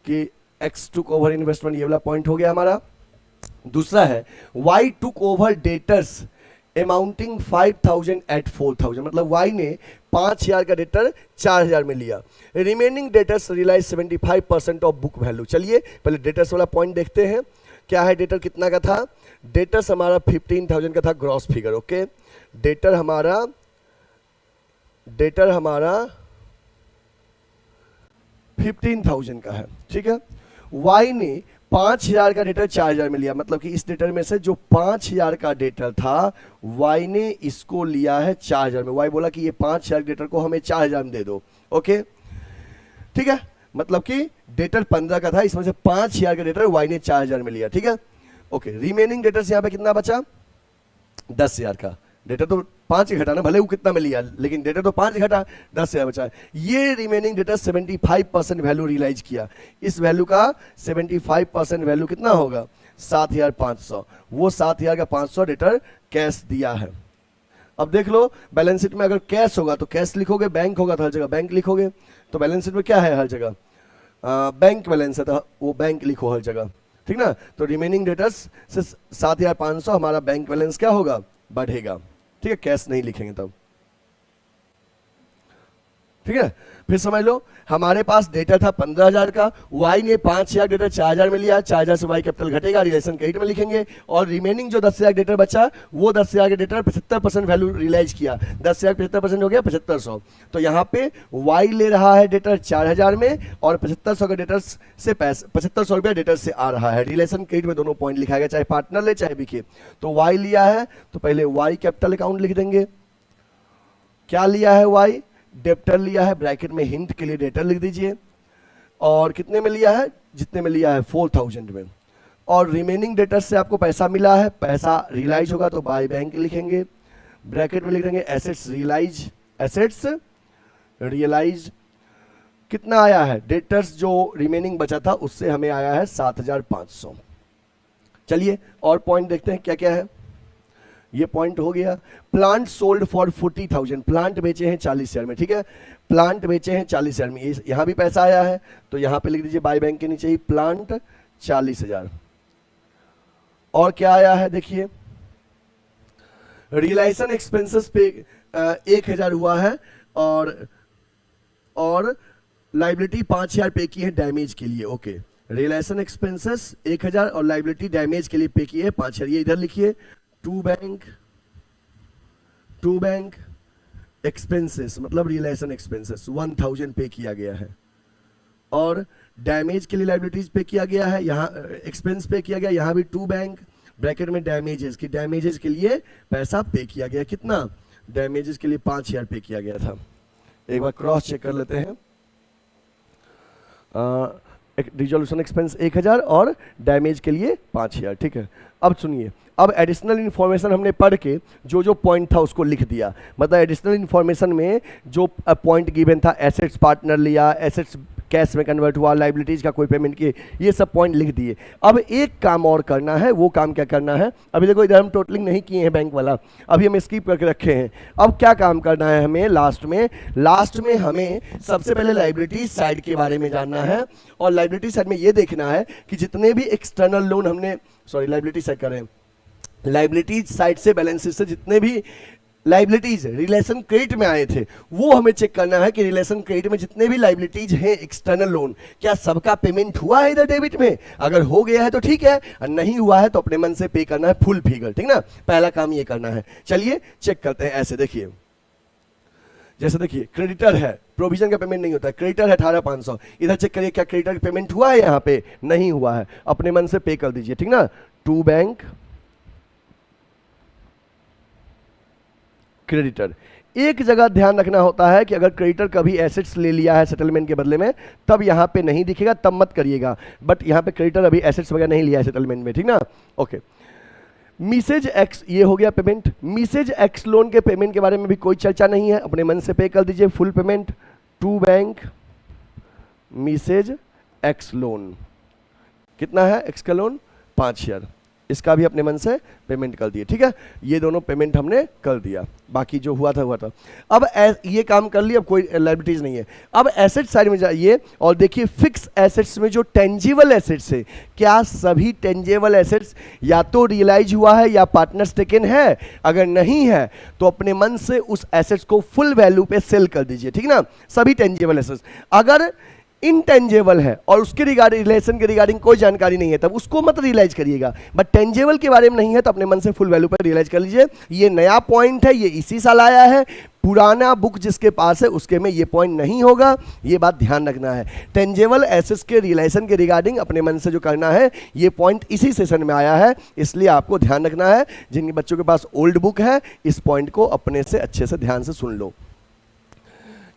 कि X टुक ओवर इन्वेस्टमेंट, ये वाला पॉइंट हो गया हमारा। दूसरा है Y took over debtors amounting 5,000 at 4,000, मतलब Y ने 5,000 का डेटर 4,000 में लिया। Remaining debtors realise 75% of book value. चलिए पहले डेटर्स वाला पॉइंट देखते हैं, क्या है डेटर कितना का था। डेटर्स हमारा 15,000 का था ग्रॉस फिगर, ओके। डेटर हमारा 15,000 का है, ठीक है। Y ने 5,000 का डेटर 4,000 में लिया, मतलब कि इस डेटर में से जो 5,000 का डेटर था Y ने इसको लिया है 4,000 में। Y बोला कि ये 5,000 डेटर को हमें 4,000 में दे दो, ओके, ठीक है। मतलब कि डेटर 15 का था, इसमें से 5,000 का डेटर Y ने 4,000 में लिया, ठीक है, ओके। रिमेनिंग डेटर्स यहाँ पे कितना बचा, 10,000 का। डेटर तो 5 घटा ना, भले वो कितना में लिया, लेकिन डेटर तो 5 घटा, 10,000 बचा। ये रिमेनिंग डेटर 75% वैल्यू रियलाइज किया। इस वैल्यू का 75% वैल्यू कितना होगा, 7,500। वो 7,500 डेटर कैश दिया है। अब देख लो बैलेंस शीट में अगर कैश होगा तो कैश लिखोगे, बैंक होगा तो हर जगह बैंक लिखोगे। तो बैलेंस शीट में क्या है, हर जगह बैंक बैलेंस है, तो वो बैंक लिखो हर जगह, ठीक ना। तो रिमेनिंग डेटर्स से 7,500 हमारा बैंक बैलेंस क्या होगा, बढ़ेगा, ठीक है, कैश नहीं लिखेंगे तब, ठीक है। फिर समझ लो हमारे पास डेटा था 15,000 का, वाई ने 5,000 डेटा 4,000 में लिया, 4,000 से वाई कैपिटल घटेगा, रिलेशन क्रेडिट में लिखेंगे, और रिमेनिंग जो 10,000 डेटा बचा वो 10,000 के डेटा 75% वैल्यू रियलाइज किया, 10,000 75% हो गया 7500। तो यहाँ पे वाई ले रहा है डेटा 4,000 में और 7500 का डेटा से 7500 रुपया डेटा से आ रहा है। रिलेशन क्रेडिट में दोनों पॉइंट लिखा गया, चाहे पार्टनर ले चाहे बिके। तो वाई लिया है तो पहले वाई कैपिटल अकाउंट लिख देंगे। क्या लिया है वाई? डेप्टर लिया है, ब्रैकेट में हिंट के लिए डेटर लिख दीजिए, और कितने में लिया है? जितने में लिया है 4,000 में। और रिमेनिंग डेटर से आपको पैसा मिला है, पैसा रियलाइज होगा तो बाय बैंक लिखेंगे, ब्रैकेट में लिख देंगे एसेट्स रियलाइज, एसेट्स रियलाइज। कितना आया है? डेटर्स जो रिमेनिंग बचा था उससे हमें आया है 7,500। चलिए और पॉइंट देखते हैं क्या क्या है। ये पॉइंट हो गया। प्लांट सोल्ड फॉर 40,000, प्लांट बेचे हैं 40,000 में, ठीक है, प्लांट बेचे हैं 40,000 में, यहां भी पैसा आया है तो यहां पे लिख दीजिए बाय बैंक के नीचे ही प्लांट 40,000। और क्या आया है देखिए, रियलाइजेशन एक्सपेंसेस पे 1,000 हुआ है, और लाइबिलिटी 5,000 पे की है डैमेज के लिए। ओके, रियलाइजेशन एक्सपेंसेस 1,000 और लाइबिलिटी डैमेज के लिए पे की है 5,000। ये इधर लिखिए, टू बैंक एक्सपेंसेस मतलब रियलाइजेशन एक्सपेंसेस 1,000 पे किया गया है, और डैमेज के लिए लाइबिलिटीज पे किया गया है, यहाँ एक्सपेंस पे किया गया, यहाँ भी टू बैंक, ब्रैकेट में डैमेजेस की, डैमेजेस के लिए पैसा पे किया गया। कितना? डैमेजेस के लिए 5,000 पे किया गया था। एक बार क्रॉस चेक कर लेते हैं। रिजोल्यूशन एक्सपेंस 1,000 और डैमेज के लिए 5,000, ठीक है। अब सुनिए, अब एडिशनल इन्फॉर्मेशन हमने पढ़ के जो जो पॉइंट था उसको लिख दिया। मतलब एडिशनल इन्फॉर्मेशन में जो पॉइंट गिवन था, एसेट्स पार्टनर लिया, एसेट्स कैश में कन्वर्ट हुआ, लाइबिलिटीज का कोई पेमेंट किए, ये सब पॉइंट लिख दिए। अब एक काम और करना है, वो काम क्या करना है? अभी देखो इधर हम टोटलिंग नहीं किए हैं बैंक वाला, अभी हम स्किप करके रखे हैं। अब क्या काम करना है हमें? लास्ट में हमें सबसे पहले लाइबिलिटीज साइड के बारे में जानना है, और लाइबिलिटी साइड में ये देखना है कि जितने भी एक्सटर्नल लोन हमने, लाइबिलिटी साइड करें, लाइबिलिटीज साइड से, बैलेंस शीट से जितने भी लाइबिलिटीज रिलेशन क्रेडिट में आए थे वो हमें चेक करना है कि रिलेशन क्रेडिट में जितने भी लाइबिलिटीज हैं एक्सटर्नल लोन, क्या सबका पेमेंट हुआ है इधर डेबिट में? अगर हो गया है तो ठीक है, और नहीं हुआ है तो अपने मन से पे करना है फुल फिगर, ठीक ना। पहला काम ये करना है। चलिए चेक करते हैं। ऐसे देखिए, जैसे देखिए क्रेडिटर है, प्रोविजन का पेमेंट नहीं होता है, क्रेडिटर है 18,500, इधर चेक करिए क्या क्रेडिटर पेमेंट हुआ है? यहाँ पे नहीं हुआ है, अपने मन से पे कर दीजिए, ठीक ना। To bank creditor. एक जगह ध्यान रखना होता है कि अगर क्रेडिटर कभी एसेट्स ले लिया है सेटलमेंट के बदले में, तब यहां पे नहीं दिखेगा, तब मत करिएगा। बट यहां पे क्रेडिटर अभी एसेट्स वगैरह नहीं लिया है सेटलमेंट में, ठीक ना। ओके, मिसेज एक्स, ये हो गया पेमेंट। मिसेज एक्स लोन के पेमेंट के बारे में भी कोई चर्चा नहीं है, अपने मन से पे कर दीजिए full payment. To bank Mrs X loan, कितना है एक्स का लोन? 5,000, इसका भी अपने मन से पेमेंट कर दिए, ठीक है। ये दोनों पेमेंट हमने कर दिया, बाकी जो हुआ था। अब ये काम कर लिया, अब कोई लायबिलिटीज नहीं है। अब एसेट साइड में जाइए और देखिए फिक्स एसेट्स में जो टेंजिबल एसेट्स है, क्या सभी टेंजिबल एसेट्स या तो रियलाइज हुआ है या पार्टनर्स टेकन है? अगर नहीं है तो अपने मन से उस एसेट्स को फुल वैल्यू पे सेल कर दीजिए, ठीक ना। सभी टेंजिबल एसेट्स। अगर इनटेंजेबल है और उसके रिगार्डिंग, रिलेशन के रिगार्डिंग कोई जानकारी नहीं है, तब उसको मत रियलाइज करिएगा। बट टेंजेबल के बारे में नहीं है तो अपने मन से फुल वैल्यू पर रियलाइज कर लीजिए। ये नया पॉइंट है, ये इसी साल आया है। पुराना बुक जिसके पास है उसके में ये पॉइंट नहीं होगा, ये बात ध्यान रखना है। टेंजेबल एसेट्स के रिलेशन के रिगार्डिंग अपने मन से जो करना है, ये पॉइंट इसी सेशन में आया है, इसलिए आपको ध्यान रखना है। जिन बच्चों के पास ओल्ड बुक है, इस पॉइंट को अपने से अच्छे से ध्यान से सुन लो।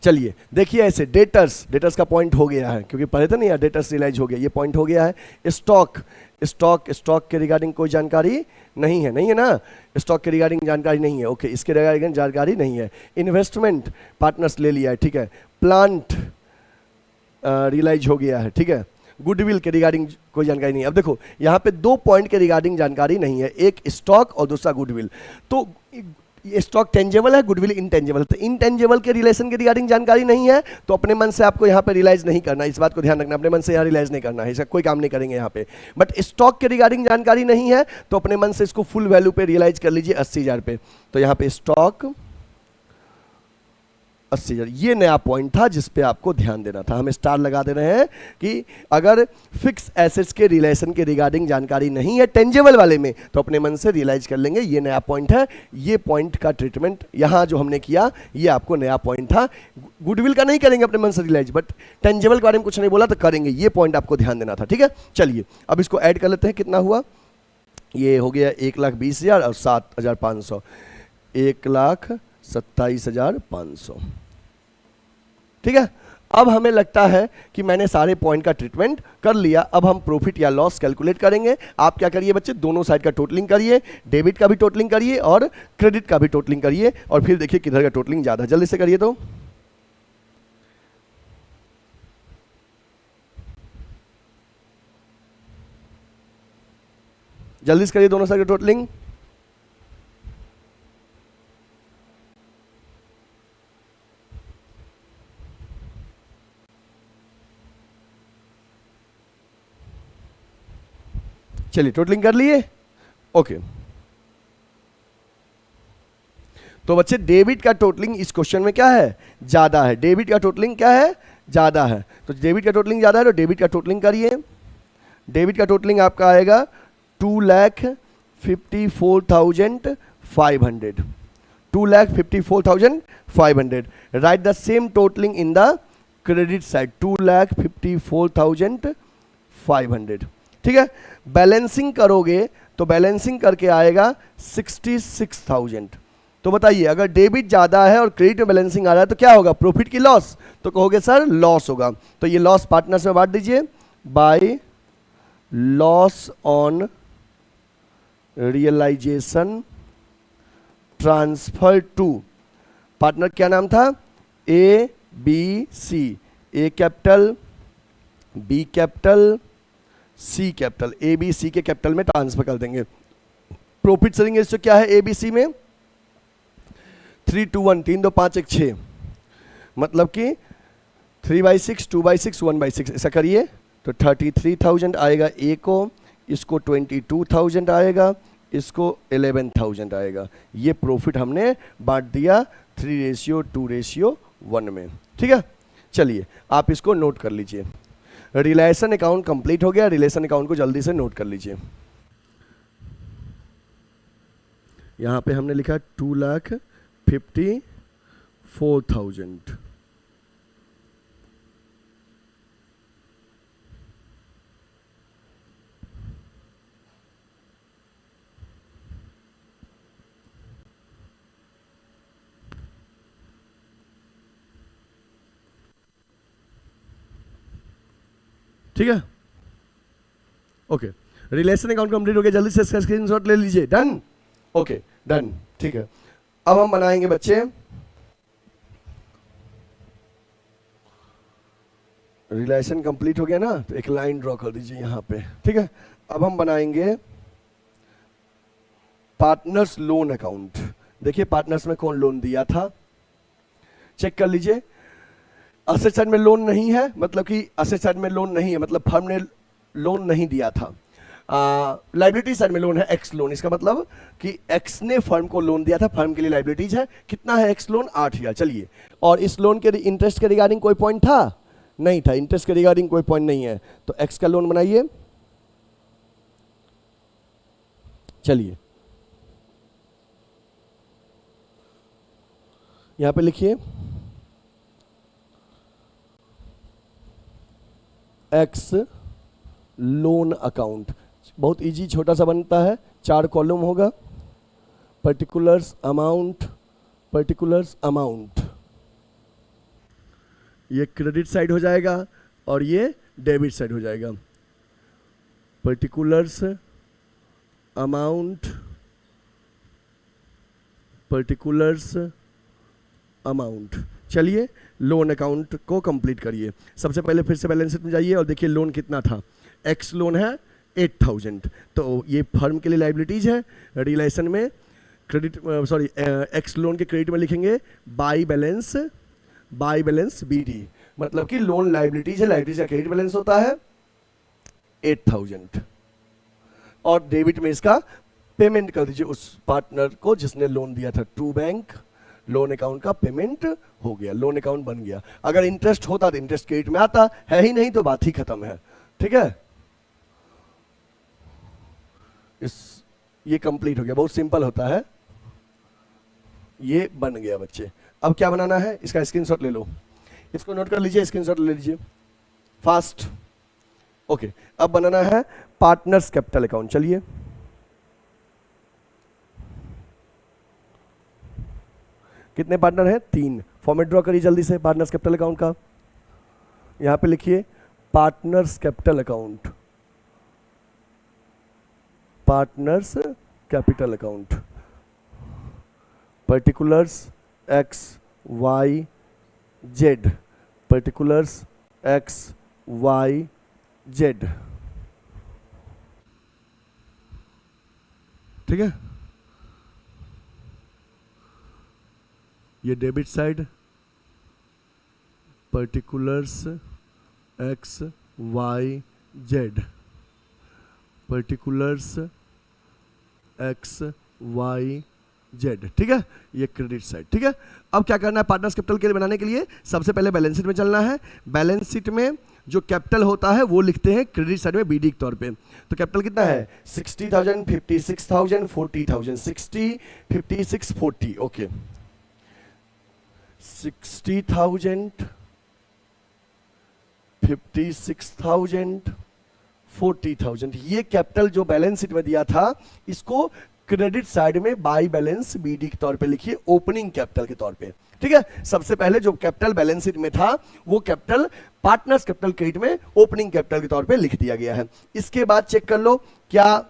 चलिए देखिए, ऐसे डेटर्स का पॉइंट हो गया है, क्योंकि पढ़े थे नहीं यार, डेटर्स रियलाइज हो गया, ये पॉइंट हो गया है। स्टॉक के रिगार्डिंग कोई जानकारी नहीं है ना, स्टॉक के रिगार्डिंग जानकारी नहीं है। ओके, इसके रिगार्डिंग जानकारी नहीं है। इन्वेस्टमेंट पार्टनर्स ले लिया है, ठीक है। प्लांट रियलाइज हो गया है, ठीक है। गुडविल के रिगार्डिंग कोई जानकारी नहीं है। अब देखो यहाँ पे 2 पॉइंट के रिगार्डिंग जानकारी नहीं है, एक स्टॉक और दूसरा गुडविल। तो ये स्टॉक टेंजेबल है, गुडविल इनटेंजेबल। तो इनटेंजेबल के रिलेशन के रिगार्डिंग जानकारी नहीं है तो अपने मन से आपको यहाँ पे रियलाइज नहीं करना, इस बात को ध्यान रखना। अपने मन से यहाँ रियलाइज नहीं करना है, इसका कोई काम नहीं करेंगे यहाँ पे। बट स्टॉक के रिगार्डिंग जानकारी नहीं है तो अपने मन से इसको फुल वैल्यू पे रियलाइज कर लीजिए 80,000 पे। तो यहाँ पे स्टॉक 80,000। ये नया पॉइंट था जिस पे आपको ध्यान देना था। हमें स्टार लगा दे रहे हैं कि अगर फिक्स एसेट्स के रिलेशन के रिगार्डिंग जानकारी नहीं है टेंजेबल वाले में तो अपने मन से रियलाइज कर लेंगे। ये नया पॉइंट है, ये पॉइंट का ट्रीटमेंट यहाँ जो हमने किया ये आपको नया पॉइंट था। गुडविल का नहीं करेंगे अपने मन से रियलाइज, बट टेंजेबल के बारे में कुछ नहीं बोला तो करेंगे। ये पॉइंट आपको ध्यान देना था, ठीक है। चलिए अब इसको ऐड कर लेते हैं। कितना हुआ? ये हो गया 1,20,000 और 7,500, 1,27,500, ठीक है। अब हमें लगता है कि मैंने सारे पॉइंट का ट्रीटमेंट कर लिया। अब हम प्रॉफिट या लॉस कैलकुलेट करेंगे। आप क्या करिए बच्चे, दोनों साइड का टोटलिंग करिए, डेबिट का भी टोटलिंग करिए और क्रेडिट का भी टोटलिंग करिए, और फिर देखिए किधर का टोटलिंग ज्यादा। जल्दी से करिए, तो जल्दी से करिए दोनों साइड का टोटलिंग। चलिए टोटलिंग कर लिए, ओके। तो बच्चे डेबिट का टोटलिंग इस क्वेश्चन में क्या है? ज्यादा है। डेबिट का टोटलिंग क्या है? ज्यादा है। तो डेबिट का टोटलिंग ज्यादा है तो डेबिट का टोटलिंग करिए। डेबिट का टोटलिंग आपका आएगा 2,54,500, 2,54,500। Right the same totalling in the credit side, 2,54,500, ठीक है। बैलेंसिंग करोगे तो बैलेंसिंग करके आएगा 66,000। तो बताइए अगर डेबिट ज्यादा है और क्रेडिट में बैलेंसिंग आ रहा है तो क्या होगा? प्रॉफिट की लॉस? तो कहोगे सर लॉस होगा। तो ये लॉस पार्टनर्स में बांट दीजिए by loss on realisation transfer to. Partner क्या नाम था? A B C. A capital, B capital, C capital. A B C के कैपिटल में ट्रांसफर कर देंगे। प्रॉफिट शेयरिंग रेशियो क्या है ए बी सी में? 3:1, 3 2 5 1 6, मतलब कि 3/6, 2/6, 1/6। ऐसा करिए तो 33,000 आएगा ए को, इसको 22,000 आएगा, इसको 11,000 आएगा। ये प्रॉफिट हमने बांट दिया 3:2:1 में, ठीक है। चलिए आप इसको नोट कर लीजिए। रिलेशन अकाउंट कंप्लीट हो गया। रिलेशन अकाउंट को जल्दी से नोट कर लीजिए। यहां पे हमने लिखा 2,54,000। ठीक है, ओके। रिलेशन अकाउंट कंप्लीट हो गया। जल्दी से इसका स्क्रीनशॉट ले लीजिए। डन, ओके डन, ठीक है। अब हम बनाएंगे बच्चे रिलेशन कंप्लीट हो गया ना, तो एक लाइन ड्रॉ कर दीजिए यहां पे, ठीक है। अब हम बनाएंगे पार्टनर्स लोन अकाउंट। देखिए पार्टनर्स में कौन लोन दिया था, चेक कर लीजिए। असेट साइड में लोन नहीं है, मतलब कि असेट साइड में लोन नहीं है, मतलब फर्म ने लोन नहीं दिया था। लाइबिलिटी साइड में लोन है, एक्स लोन। इसका मतलब कि एक्स ने फर्म को लोन दिया था, फर्म के लिए लाइबिलिटीज है। कितना है एक्स लोन? 8,000। चलिए, और इस लोन के इंटरेस्ट के रिगार्डिंग कोई पॉइंट था? नहीं था। इंटरेस्ट के रिगार्डिंग कोई पॉइंट नहीं है, तो एक्स का लोन बनाइए। चलिए यहां पे लिखिए एक्स लोन अकाउंट। बहुत इजी, छोटा सा बनता है, 4 कॉलम होगा। पर्टिकुलर्स अमाउंट, पर्टिकुलर्स अमाउंट, ये क्रेडिट साइड हो जाएगा और ये डेबिट साइड हो जाएगा। Particulars amount, particulars amount. चलिए लोन अकाउंट को कंप्लीट करिए। सबसे पहले फिर से बैलेंस शीट में जाइए और देखिए लोन कितना था। एक्स लोन है 8,000, तो ये फर्म के लिए लाइबिलिटीज है। रिलेशन में क्रेडिट, सॉरी एक्स लोन के क्रेडिट में लिखेंगे by balance, by balance B D, मतलब कि लोन लाइबिलिटीज है, लाइबिलिटीज का क्रेडिट बैलेंस होता है 8,000, और डेबिट में इसका पेमेंट कर दीजिए उस पार्टनर को जिसने लोन दिया था। टू बैंक लोन अकाउंट का पेमेंट हो गया, लोन अकाउंट बन गया। अगर इंटरेस्ट होता तो इंटरेस्ट क्रेडिट में आता, है ही नहीं तो बात ही खत्म है। ठीक है, ये कंप्लीट हो गया, बहुत सिंपल होता है। ये बन गया बच्चे। अब क्या बनाना है, इसका स्क्रीनशॉट ले लो, इसको नोट कर लीजिए, स्क्रीनशॉट ले लीजिए फास्ट। ओके, अब बनाना है पार्टनर्स कैपिटल अकाउंट। चलिए, कितने पार्टनर हैं, 3। फॉर्मेट ड्रॉ करिए जल्दी से पार्टनर्स कैपिटल अकाउंट का। यहां पे लिखिए partners capital account, partners capital account, particulars X Y Z, particulars X Y Z. ठीक है, ये debit side, particulars X Y Z, particulars X Y Z. ठीक है, ये क्रेडिट साइड। ठीक है, अब क्या करना है पार्टनर्स कैपिटल के लिए बनाने के लिए, सबसे पहले बैलेंस शीट में चलना है। बैलेंस शीट में जो कैपिटल होता है वो लिखते हैं क्रेडिट साइड में बीडी के तौर पे। तो कैपिटल कितना है, 60,000, 56,000, 40,000, 60, 56, 40। ओके, 60,000, 56,000, 40,000, ये कैपिटल जो बैलेंस शीट में दिया था, इसको क्रेडिट साइड में बाई बैलेंस बीडी के तौर पे लिखिए, ओपनिंग कैपिटल के तौर पे। ठीक है, सबसे पहले जो कैपिटल बैलेंस शीट में था वो कैपिटल पार्टनर्स कैपिटल क्रेडिट में ओपनिंग कैपिटल के तौर पे लिख दिया गया है। इसके बाद चेक कर लो क्या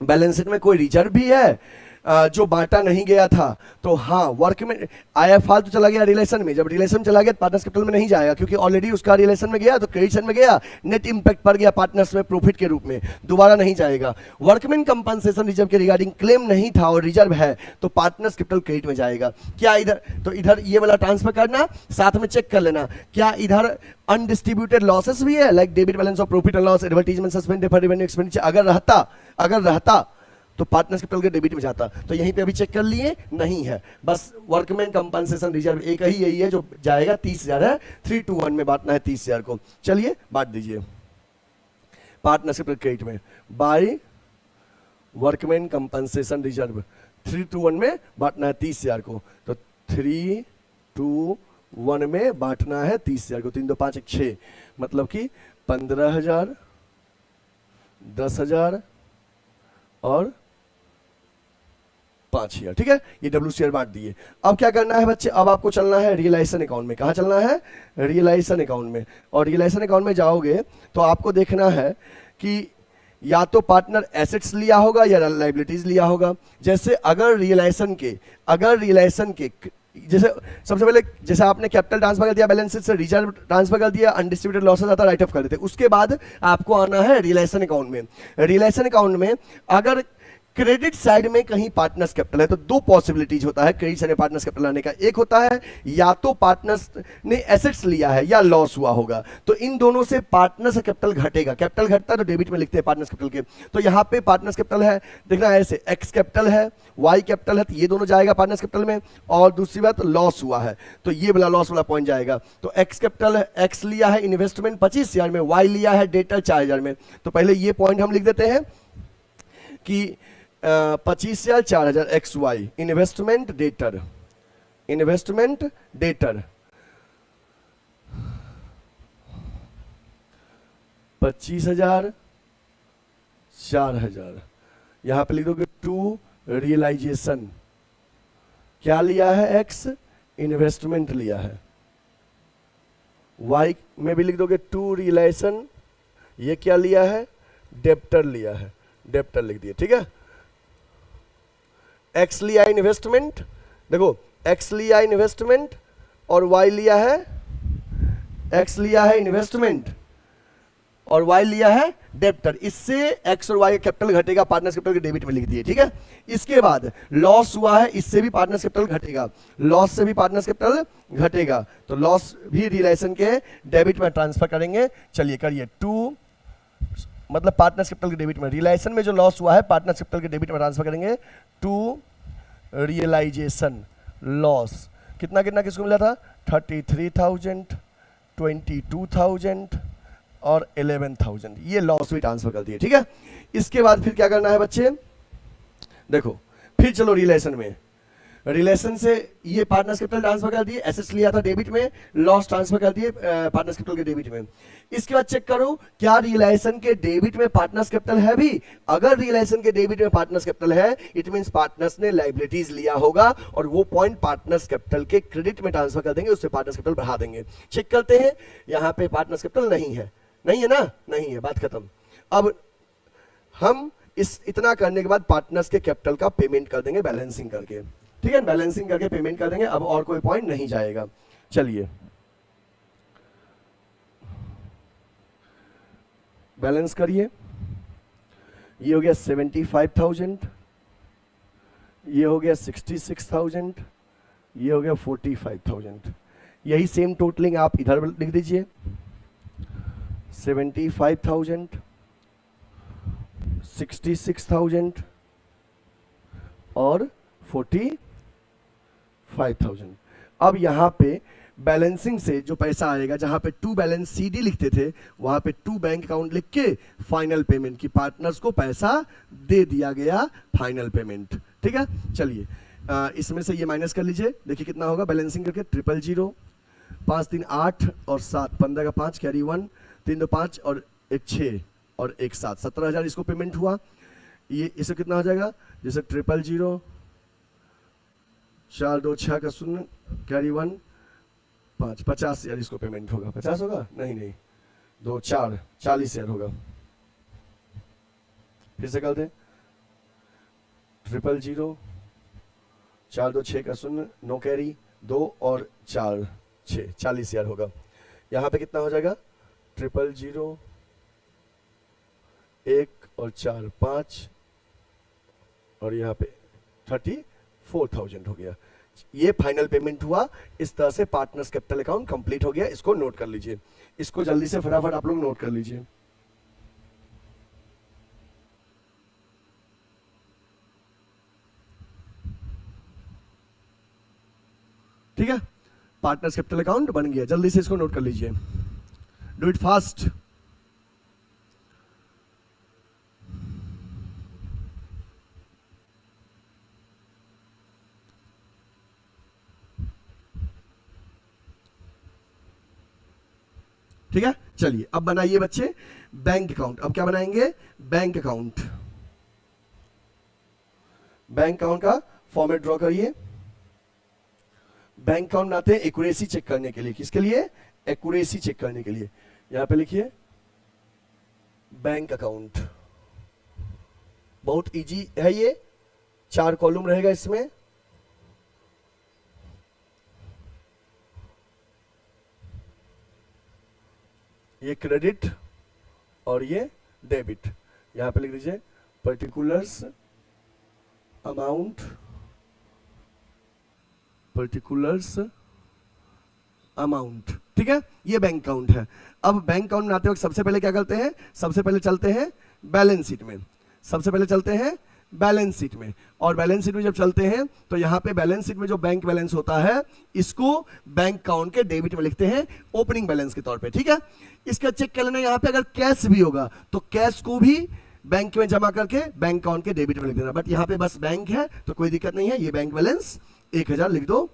बैलेंस शीट में कोई रिजर्व भी है जो बांटा नहीं गया था। तो हाँ, वर्क में आया फालतू चला गया रिलेशन में, जब रिलेशन चला गया पार्टनर्स कैपिटल में नहीं जाएगा, क्योंकि ऑलरेडी उसका रिलेशन में गया तो क्रेडिट साइड में गया, नेट इंपैक्ट पड़ गया पार्टनर्स में प्रॉफिट के रूप में, दोबारा नहीं जाएगा। वर्कमैन कंपनसेशन रिजर्व के रिगार्डिंग क्लेम नहीं था और रिजर्व है तो पार्टनर्स कैपिटल क्रेडिट में जाएगा। क्या इधर, तो इधर ये वाला ट्रांसफर करना, साथ में चेक कर लेना क्या इधर अनडिस्ट्रीब्यूटेड लॉसेस भी है, like debit balance of profit and loss, advertisement suspend, deferred revenue expenditure. अगर रहता तो पार्टनर्स कैपिटल के डेबिट में जाता। तो यहीं पे अभी चेक कर लिए, नहीं है, बस वर्कमैन कंपनसेशन रिजर्व एक ही यही है जो जाएगा, 30,000 है, 3-1 में बांटना है 30,000 को। चलिए बांट दीजिए पार्टनर्स कैपिटल क्रेडिट में बाय वर्कमैन कंपनसेशन रिजर्व, 3-1 में बांटना है 30,000 को। तो 3-1 में बांटना है 30,000 को। 3 2 5 1 6, मतलब कि 15,000, 10,000 और 5,000। ठीक है, ये WCR बांट दिए। अब क्या करना है बच्चे, अब आपको चलना है रियलाइजेशन अकाउंट में। कहाँ चलना है, रियलाइजेशन अकाउंट में। और रियलाइजेशन अकाउंट में जाओगे तो आपको देखना है कि या तो पार्टनर एसेट्स लिया होगा या लाइबिलिटीज लिया होगा। जैसे अगर रियलाइजेशन के जैसे सबसे पहले जैसे आपने कैपिटल ट्रांसफर कर दिया, बैलेंस शीट से रिजर्व ट्रांसफर कर दिया, अनडिस्ट्रीब्यूटेड लॉसेस आता राइट ऑफ कर देते। उसके बाद आपको आना है रियलाइजेशन अकाउंट में। रियलाइजेशन अकाउंट में अगर क्रेडिट साइड में कहीं पार्टनर्स कैपिटल है तो 2 पॉसिबिलिटीज होता है क्रेडिट साइड में पार्टनर्स कैपिटल आने का। एक होता है या तो पार्टनर्स ने एसेट्स लिया है या लॉस हुआ होगा, तो इन दोनों से पार्टनर्स कैपिटल घटेगा। कैपिटल घटता है तो डेबिट में लिखते हैं पार्टनर्स कैपिटल के। तो यहाँ पे पार्टनर्स कैपिटल है, देखना ऐसे एक्स कैपिटल है, वाई कैपिटल है, तो ये दोनों जाएगा पार्टनर्स कैपिटल में। और दूसरी बात लॉस हुआ है तो ये वाला लॉस वाला पॉइंट जाएगा। तो एक्स कैपिटल है, एक्स लिया है इन्वेस्टमेंट 25,000 में, वाई लिया है डेटर 4,000 में। तो पहले ये पॉइंट हम लिख देते हैं कि 25,000 4,000 एक्स वाई इन्वेस्टमेंट डेटर 25,000 4,000। यहां पे लिख दोगे टू रियलाइजेशन, क्या लिया है एक्स, इन्वेस्टमेंट लिया है। वाई में भी लिख दोगे टू रियलाइजेशन, ये क्या लिया है, डेप्टर लिया है, डेप्टर लिख दिया। ठीक है, एक्स लिया है इन्वेस्टमेंट, देखो एक्स लिया है इन्वेस्टमेंट और वाई लिया है, एक्स लिया है इन्वेस्टमेंट और वाई लिया है डेप्टर। इससे एक्स और वाई कैपिटल घटेगा, पार्टनर्स कैपिटल के डेबिट में लिख दिए। ठीक है, इसके बाद लॉस हुआ है, इससे भी पार्टनर्स कैपिटल घटेगा, लॉस से भी पार्टनर्स कैपिटल घटेगा, तो लॉस भी रिलेशन के डेबिट में ट्रांसफर करेंगे। चलिए करिए, टू मतलब पार्टनर्स कैपिटल के डेबिट में, रियलाइजेशन में जो लॉस हुआ है पार्टनर्स कैपिटल के डेबिट में ट्रांसफर करेंगे टू रियलाइजेशन। लॉस कितना कितना किसको मिला था, 33,000, 22,000 और 11,000, ये लॉस भी ट्रांसफर कर दिए। ठीक है, इसके बाद फिर क्या करना है बच्चे, देखो फिर चलो रिलेशन में, रिलेशन से ये पार्टनर्स कैपिटल ट्रांसफर कर दिए, एसेट्स लिया था डेबिट में, लॉस ट्रांसफर कर दिए पार्टनर्स कैपिटल के डेबिट में। इसके बाद चेक करो क्या रिलेशन के डेबिट में पार्टनर्स कैपिटल है भी, अगर रिलेशन के डेबिट में पार्टनर्स कैपिटल है इट मींस पार्टनर्स ने लायबिलिटीज लिया होगा और वो पॉइंट पार्टनर्स कैपिटल के क्रेडिट में ट्रांसफर कर देंगे, उससे पार्टनर्स कैपिटल बढ़ा देंगे। चेक करते हैं, यहां पे पार्टनर्स कैपिटल नहीं है, नहीं है ना, नहीं है, बात खत्म। अब हम इस इतना करने के बाद पार्टनर्स के कैपिटल का पेमेंट कर देंगे बैलेंसिंग करके। ठीक है, बैलेंसिंग करके पेमेंट कर देंगे, अब और कोई पॉइंट नहीं जाएगा। चलिए बैलेंस करिए, ये हो गया 75,000, ये हो गया 66,000, ये हो गया 45,000, यही सेम टोटलिंग आप इधर लिख दीजिए, 75,000, 66,000 और 45,000। अब यहां पे बैलेंसिंग से जो पैसा आएगा, जहां पे टू बैलेंस सीडी लिखते थे वहां पे टू बैंक अकाउंट लिख के फाइनल पेमेंट की पार्टनर्स को पैसा दे दिया गया, फाइनल पेमेंट। ठीक है, चलिए इसमें से ये माइनस कर लीजिए, देखिए कितना होगा बैलेंसिंग करके, 000, 5 3 8 और 7, 15 का 5 कैरी 1, 3 2 5 और 1 6 और 1 7, 17,000 इसको पेमेंट हुआ। ये इसे कितना हो जाएगा, जैसे 000, 4 2 6 का 0 कैरी 1 5, 50,000 इसको पेमेंट होगा। 50 होगा, नहीं नहीं, 2 4 40,000 होगा। फिर से कर दें, 000, 4 2 6 का 0, नो कैरी 2 और 4 6, 40,000 होगा। यहाँ पे कितना हो जाएगा, 000, 1 और 4 5 और यहाँ पे 34,000 हो गया। ये फाइनल पेमेंट हुआ। इस तरह से पार्टनर्स कैपिटल अकाउंट कंप्लीट हो गया। इसको नोट कर लीजिए, इसको जल्दी से फटाफट आप लोग नोट कर लीजिए। ठीक है, पार्टनर्स कैपिटल अकाउंट बन गया, जल्दी से इसको नोट कर लीजिए, डू इट फास्ट। ठीक है, चलिए अब बनाइए बच्चे बैंक अकाउंट। अब क्या बनाएंगे, बैंक अकाउंट। बैंक अकाउंट का फॉर्मेट ड्रॉ करिए। बैंक अकाउंट बनाते हैं एक्यूरेसी चेक करने के लिए, किसके लिए, एक्यूरेसी चेक करने के लिए। यहां पे लिखिए बैंक अकाउंट, बहुत इजी है ये, 4 कॉलम रहेगा इसमें। ये क्रेडिट और ये डेबिट। यहां पे लिख दीजिए पर्टिकुलर्स अमाउंट, पर्टिकुलर्स अमाउंट। ठीक है, ये बैंक अकाउंट है। अब बैंक अकाउंट बनाते वक्त सबसे पहले क्या करते हैं, सबसे पहले चलते हैं बैलेंस शीट में, सबसे पहले चलते हैं बैलेंस शीट में। और बैलेंस शीट में जब चलते हैं तो यहाँ पे बैलेंस शीट में जो बैंक बैलेंस होता है इसको बैंक अकाउंट के डेबिट में लिखते हैं, ओपनिंग बैलेंस के तौर पे। ठीक है, इसका चेक कर लेना, यहाँ पे अगर कैश भी होगा तो कैश को भी बैंक में जमा करके बैंक अकाउंट के डेबिट में लिख देना। बट यहाँ पे बस बैंक है तो कोई दिक्कत नहीं है, ये बैंक बैलेंस 1,000 लिख दो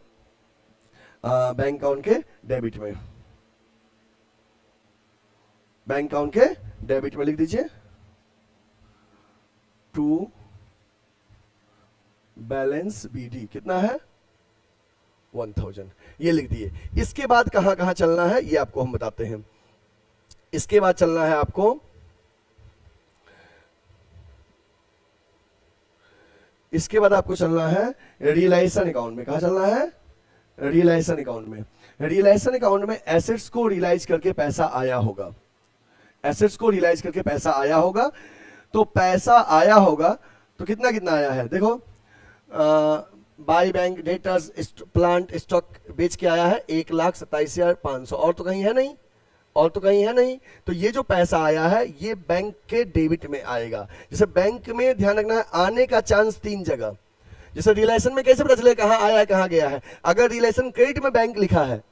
बैंक अकाउंट के डेबिट में, बैंक अकाउंट के डेबिट में लिख दीजिए। टू बैलेंस बीडी कितना है, 1,000, ये लिख दिए। इसके बाद कहां कहां चलना है ये आपको हम बताते हैं। इसके बाद चलना है आपको चलना है रियलाइजेशन अकाउंट में। कहां चलना है, रियलाइजेशन अकाउंट में। रियलाइजेशन अकाउंट में एसेट्स को रियलाइज करके पैसा आया होगा, एसेट्स को रियलाइज करके पैसा आया होगा। तो पैसा आया होगा तो कितना कितना आया है, देखो by bank debtors plant stock बेच के आया है 1,27,500, और तो कहीं है नहीं, और तो कहीं है नहीं। तो ये जो पैसा आया है ये बैंक के डेबिट में आएगा। जैसे बैंक में ध्यान रखना है, आने का चांस 3 जगह, जैसे रिलेशन में कैसे पता चलेगा कहाँ आया है कहाँ गया है? अगर रिलेशन क्रेडिट में बैंक लिखा है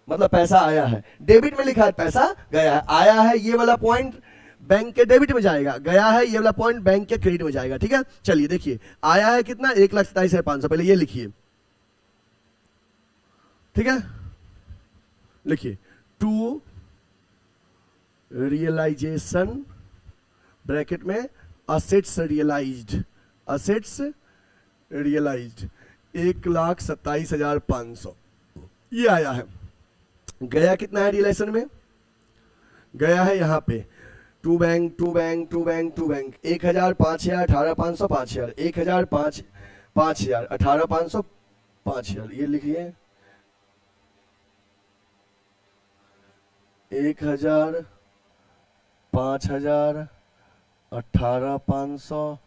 मतलब पैसा आया है, डेबिट में लिखा है पैसा गया है। आया है ये वाला पॉइंट बैंक के डेबिट में जाएगा, गया है ये वाला पॉइंट बैंक के क्रेडिट में जाएगा। ठीक है, चलिए देखिए आया है कितना, 1,27,500, पहले ये लिखिए। ठीक है, लिखिए टू रियलाइजेशन ब्रैकेट में असेट्स रियलाइज्ड, असेट्स रियलाइज्ड 1,27,500 ये आया है। गया कितना है रियलाइजेशन में? गया है यहाँ पे टू बैंक 1,000, 5,000, 18,500, 5,000, 1,000, 5,000, 18,500, 5,000, ये लिखिए 1,000, 5,000, 18,500,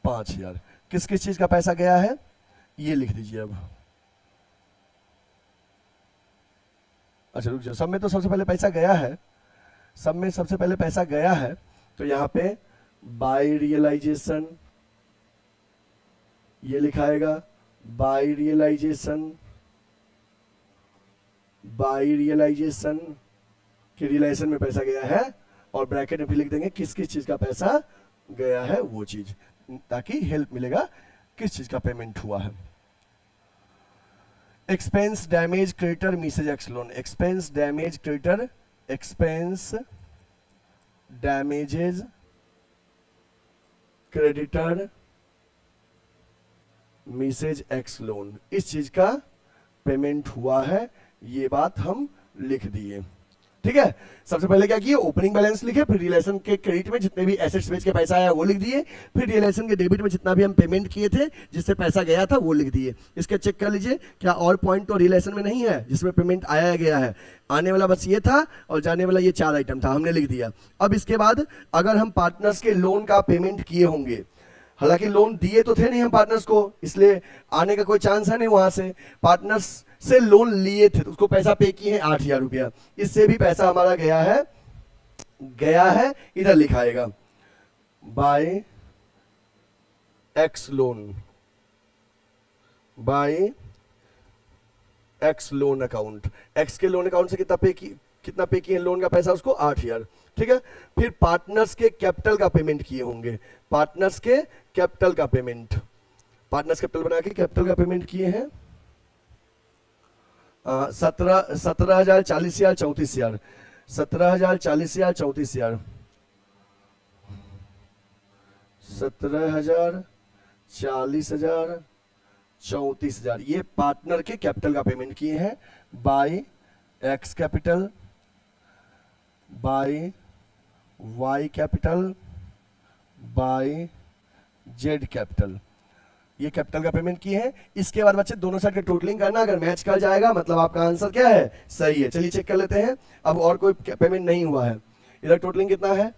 5,000। किस किस चीज का पैसा गया है ये लिख दीजिए अब। अच्छा रुक जाओ, सब में तो सबसे पहले पैसा गया है, सब में सबसे पहले पैसा गया है, तो यहां पे बाय रियलाइजेशन ये लिखाएगा, बाय रियलाइजेशन, बाय रियलाइजेशन कि रियलाइजेशन में पैसा गया है, और ब्रैकेट में भी लिख देंगे किस किस चीज का पैसा गया है वो चीज, ताकि हेल्प मिलेगा किस चीज का पेमेंट हुआ है। Expense damage creditor Mrs X loan, expense damage creditor, expense damages creditor Mrs X loan, इस चीज का पेमेंट हुआ है, ये बात हम लिख दिए। ठीक है, सबसे पहले क्या किए, ओपनिंग बैलेंस लिखे, फिर रिलेशन के क्रेडिट में जितने भी एसेट्स बेच के पैसा आया वो लिख दिए, फिर रिलेशन के डेबिट में जितना भी हम पेमेंट किए थे जिससे पैसा गया था वो लिख दिए। इसके चेक कर लीजिए क्या और पॉइंट तो रिलेशन में नहीं है जिसमें पेमेंट आया गया है? आने वाला बस ये था और जाने वाला ये 4 आइटम था, हमने लिख दिया। अब इसके बाद अगर हम पार्टनर्स के लोन का पेमेंट किए होंगे, हालांकि लोन दिए तो थे नहीं हम पार्टनर्स को, इसलिए आने का कोई चांस है नहीं वहां से, पार्टनर्स से लोन लिए थे तो उसको पैसा पे किए हैं 8,000 रुपया, इससे भी पैसा हमारा गया है, इधर लिखाएगा by X loan, by X loan account, X के लोन अकाउंट से कितना पे किए लोन का पैसा उसको 8,000। ठीक है, फिर पार्टनर्स के कैपिटल का पेमेंट किए होंगे, पार्टनर्स के कैपिटल का पेमेंट, पार्टनर्स कैपिटल बना के कैपिटल का पेमेंट किए हैं 17,000, 40,000, 34,000, 17,000, 40,000, 34,000, 17,000, 40,000, 34,000, ये पार्टनर के कैपिटल का पेमेंट किए हैं by X capital, by Y capital, by Z capital, ये कैपिटल का पेमेंट किए हैं। इसके बाद बच्चे दोनों साइड का टोटलिंग करना, अगर मैच कर जाएगा मतलब आपका आंसर क्या है, सही है। चलिए चेक कर लेते हैं, अब और कोई पेमेंट नहीं हुआ है। इधर टोटलिंग कितना है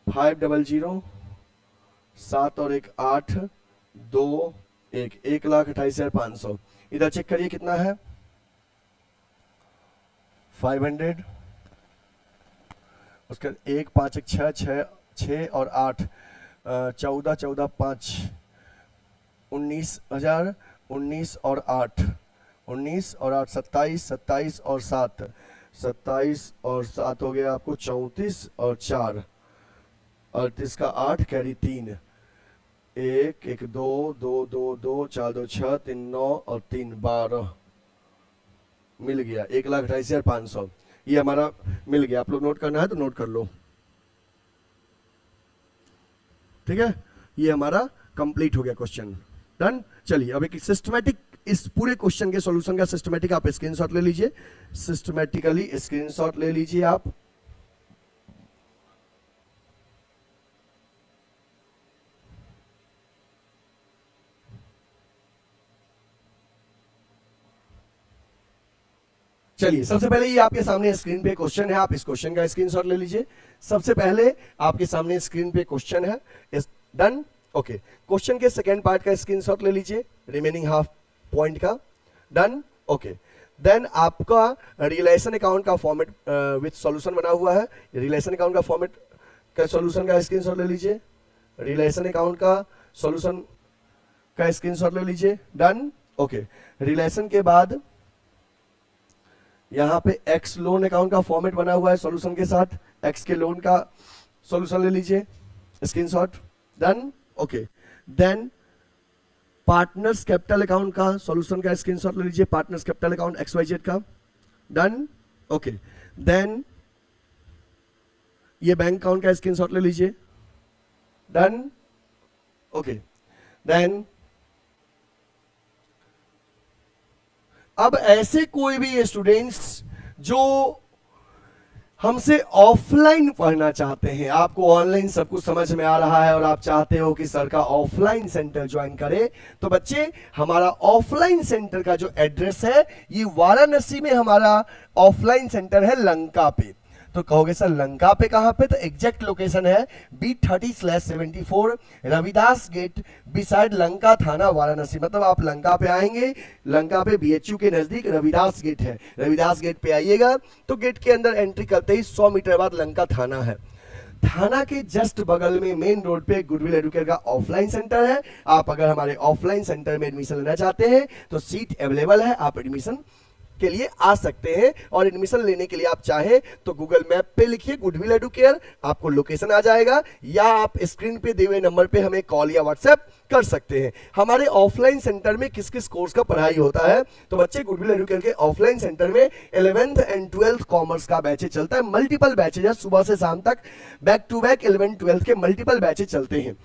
500, 7 और 1 8, 2 1, 1,28,500। इधर चेक करिए कितना है 500, उसके 1 5 1 6 6 और 8 14 14 5 19,000, 19 और 8 27 27 और 7 27 और 7 हो गया आपको 34 और 4 38 का 8 कैरी 3 1 1 2 2 2 2 4 2 6 3 9 और 3 12 मिल गया 1,28,500। ये हमारा मिल गया, आप लोग नोट करना है तो नोट कर लो। ठीक है, ये हमारा कंप्लीट हो गया क्वेश्चन, डन। चलिए अब एक सिस्टमैटिक, इस पूरे क्वेश्चन के सॉल्यूशन का सिस्टमैटिक आप स्क्रीनशॉट ले लीजिए, सिस्टमैटिकली स्क्रीनशॉट ले लीजिए आप। चलिए सबसे पहले ये आपके सामने स्क्रीन पे क्वेश्चन है, आप इस क्वेश्चन का स्क्रीनशॉट ले लीजिए। सबसे पहले आपके सामने स्क्रीन पे क्वेश्चन है, डन। ओके, क्वेश्चन के सेकंड पार्ट का स्क्रीनशॉट ले लीजिए, रिमेनिंग हाफ पॉइंट का, डन। ओके, देन आपका रिलेशन अकाउंट का फॉर्मेट विथ सॉल्यूशन बना हुआ है, रिलेशन अकाउंट का फॉर्मेट का सॉल्यूशन का स्क्रीनशॉट ले लीजिए, रिलेशन अकाउंट का सॉल्यूशन का स्क्रीनशॉट ले लीजिए, डन, ओके। रिलेशन के बाद यहां पे एक्स लोन अकाउंट का फॉर्मेट बना हुआ है सॉल्यूशन के साथ, एक्स के लोन का सॉल्यूशन ले लीजिए, screenshot, done, okay. Then partners capital account का सॉल्यूशन का स्क्रीनशॉट ले लीजिए, पार्टनर्स कैपिटल अकाउंट XYZ का, डन, ओके। देन ये बैंक अकाउंट का स्क्रीनशॉट ले लीजिए, डन, ओके। देन अब ऐसे कोई भी स्टूडेंट्स जो हमसे ऑफलाइन पढ़ना चाहते हैं, आपको ऑनलाइन सब कुछ समझ में आ रहा है और आप चाहते हो कि सर का ऑफलाइन सेंटर ज्वाइन करें, तो बच्चे हमारा ऑफलाइन सेंटर का जो एड्रेस है, ये वाराणसी में हमारा ऑफलाइन सेंटर है लंका पे। तो कहोगे सर लंका पे कहां पे, तो एग्जैक्ट लोकेशन है B30/74 Ravidas gate beside Lanka थाना वाराणसी। मतलब आप लंका पे आएंगे, लंका पे BHU के नजदीक रविदास गेट है, रविदास गेट पे आइएगा तो गेट के अंदर एंट्री करते ही 100 मीटर बाद लंका थाना है। थाना के जस्ट बगल में मेन रोड पे गुडविल एडुकेयर का ऑफलाइन सेंटर है। आप अगर हमारे ऑफलाइन सेंटर में एडमिशन लेना चाहते हैं तो सीट अवेलेबल है, आप एडमिशन के लिए आ सकते हैं। और एडमिशन लेने के लिए आप चाहें तो गूगल मैप पे लिखिए गुडविल एडुकेयर, आपको लोकेशन आ जाएगा, या आप स्क्रीन पे दिए हुए नंबर पे हमें कॉल या व्हाट्सएप कर सकते हैं। हमारे ऑफलाइन सेंटर में किस किस कोर्स का पढ़ाई होता है, तो बच्चे गुडविल एडुकेयर के ऑफलाइन सेंटर में 11th एंड 12th कॉमर्स का बैचेज चलता है, मल्टीपल बैचेज है, सुबह से शाम तक back to back 11th 12th के मल्टीपल बैचेज चलते हैं।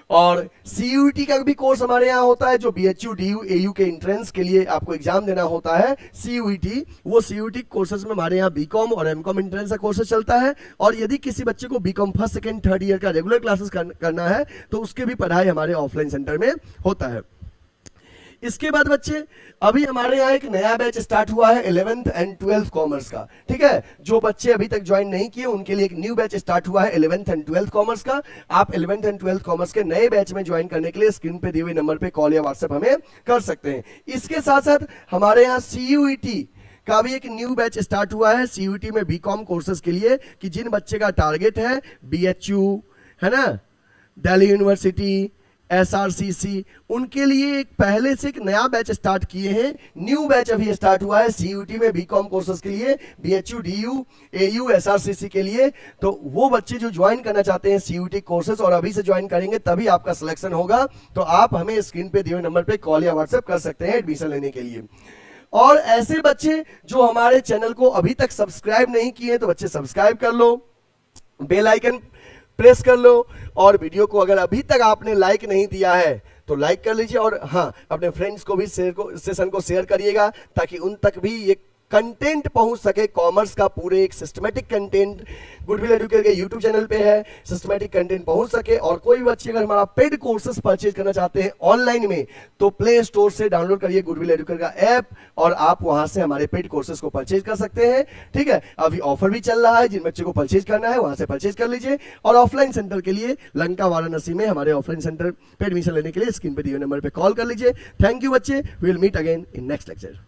और CUET का भी कोर्स हमारे यहाँ होता है, जो BHU DU AU के एंट्रेंस के लिए आपको एग्जाम देना होता है CUET। वो CUET कोर्सेज में हमारे यहाँ BCom और MCom एंट्रेंस का कोर्सेज चलता है। और यदि किसी बच्चे को BCom first second third year का रेगुलर क्लासेस करना है तो उसके भी पढ़ाई हमारे ऑफलाइन सेंटर में होता है। इसके बाद बच्चे अभी हमारे यहाँ एक नया बैच स्टार्ट हुआ है 11th एंड 12th कॉमर्स का, ठीक है। जो बच्चे अभी तक ज्वाइन नहीं किए उनके लिए एक न्यू बैच स्टार्ट हुआ है 11th एंड 12th कॉमर्स का। आप 11th एंड 12th कॉमर्स के नए बैच में ज्वाइन करने के लिए स्क्रीन पे दिए हुए नंबर पे कॉल या व्हाट्सएप हमें कर सकते हैं। इसके साथ साथ हमारे यहाँ CUET का भी एक न्यू बैच स्टार्ट हुआ है CUET में BCom कोर्सेज के लिए, कि जिन बच्चे का टारगेट है BHU है ना, दिल्ली यूनिवर्सिटी, SRCC, उनके लिए एक पहले से एक नया बैच स्टार्ट किए हैं। न्यू बैच अभी स्टार्ट हुआ है CUET में BCom कोर्सेज के लिए, BHU DU AU SRCC के लिए। तो वो बच्चे जो ज्वाइन करना चाहते हैं CUET कोर्सेज और अभी से ज्वाइन करेंगे तभी आपका सिलेक्शन होगा, तो आप हमें स्क्रीन पे दिए हुए नंबर पे कॉल या व्हाट्सएप कर सकते हैं एडमिशन लेने के लिए। और ऐसे बच्चे जो हमारे चैनल को अभी तक सब्सक्राइब नहीं किए तो बच्चे सब्सक्राइब कर लो, बेल आइकन प्रेस कर लो, और वीडियो को अगर अभी तक आपने लाइक नहीं दिया है तो लाइक कर लीजिए। और हाँ, अपने फ्रेंड्स को भी सेशन को शेयर करिएगा ताकि उन तक भी ये कंटेंट पहुंच सके। कॉमर्स का पूरे एक सिस्टमेटिक कंटेंट गुडविल एडुकेयर के यूट्यूब चैनल पे है, सिस्टमेटिक कंटेंट पहुंच सके। और कोई बच्चे अगर हमारा पेड कोर्सेज परचेज करना चाहते हैं ऑनलाइन में तो प्ले स्टोर से डाउनलोड करिए गुडविल एडुकेयर का ऐप और आप वहां से हमारे पेड कोर्सेज को परचेज कर सकते हैं, ठीक है। अभी ऑफर भी चल रहा है, जिन बच्चे को परचेज करना है वहां से परचेज कर लीजिए। और ऑफलाइन सेंटर के लिए लंका वाराणसी में हमारे ऑफलाइन सेंटर पे एडमिशन लेने के लिए स्क्रीन पे दिए नंबर पे कॉल कर लीजिए। थैंक यू बच्चे, we will meet again in next lecture.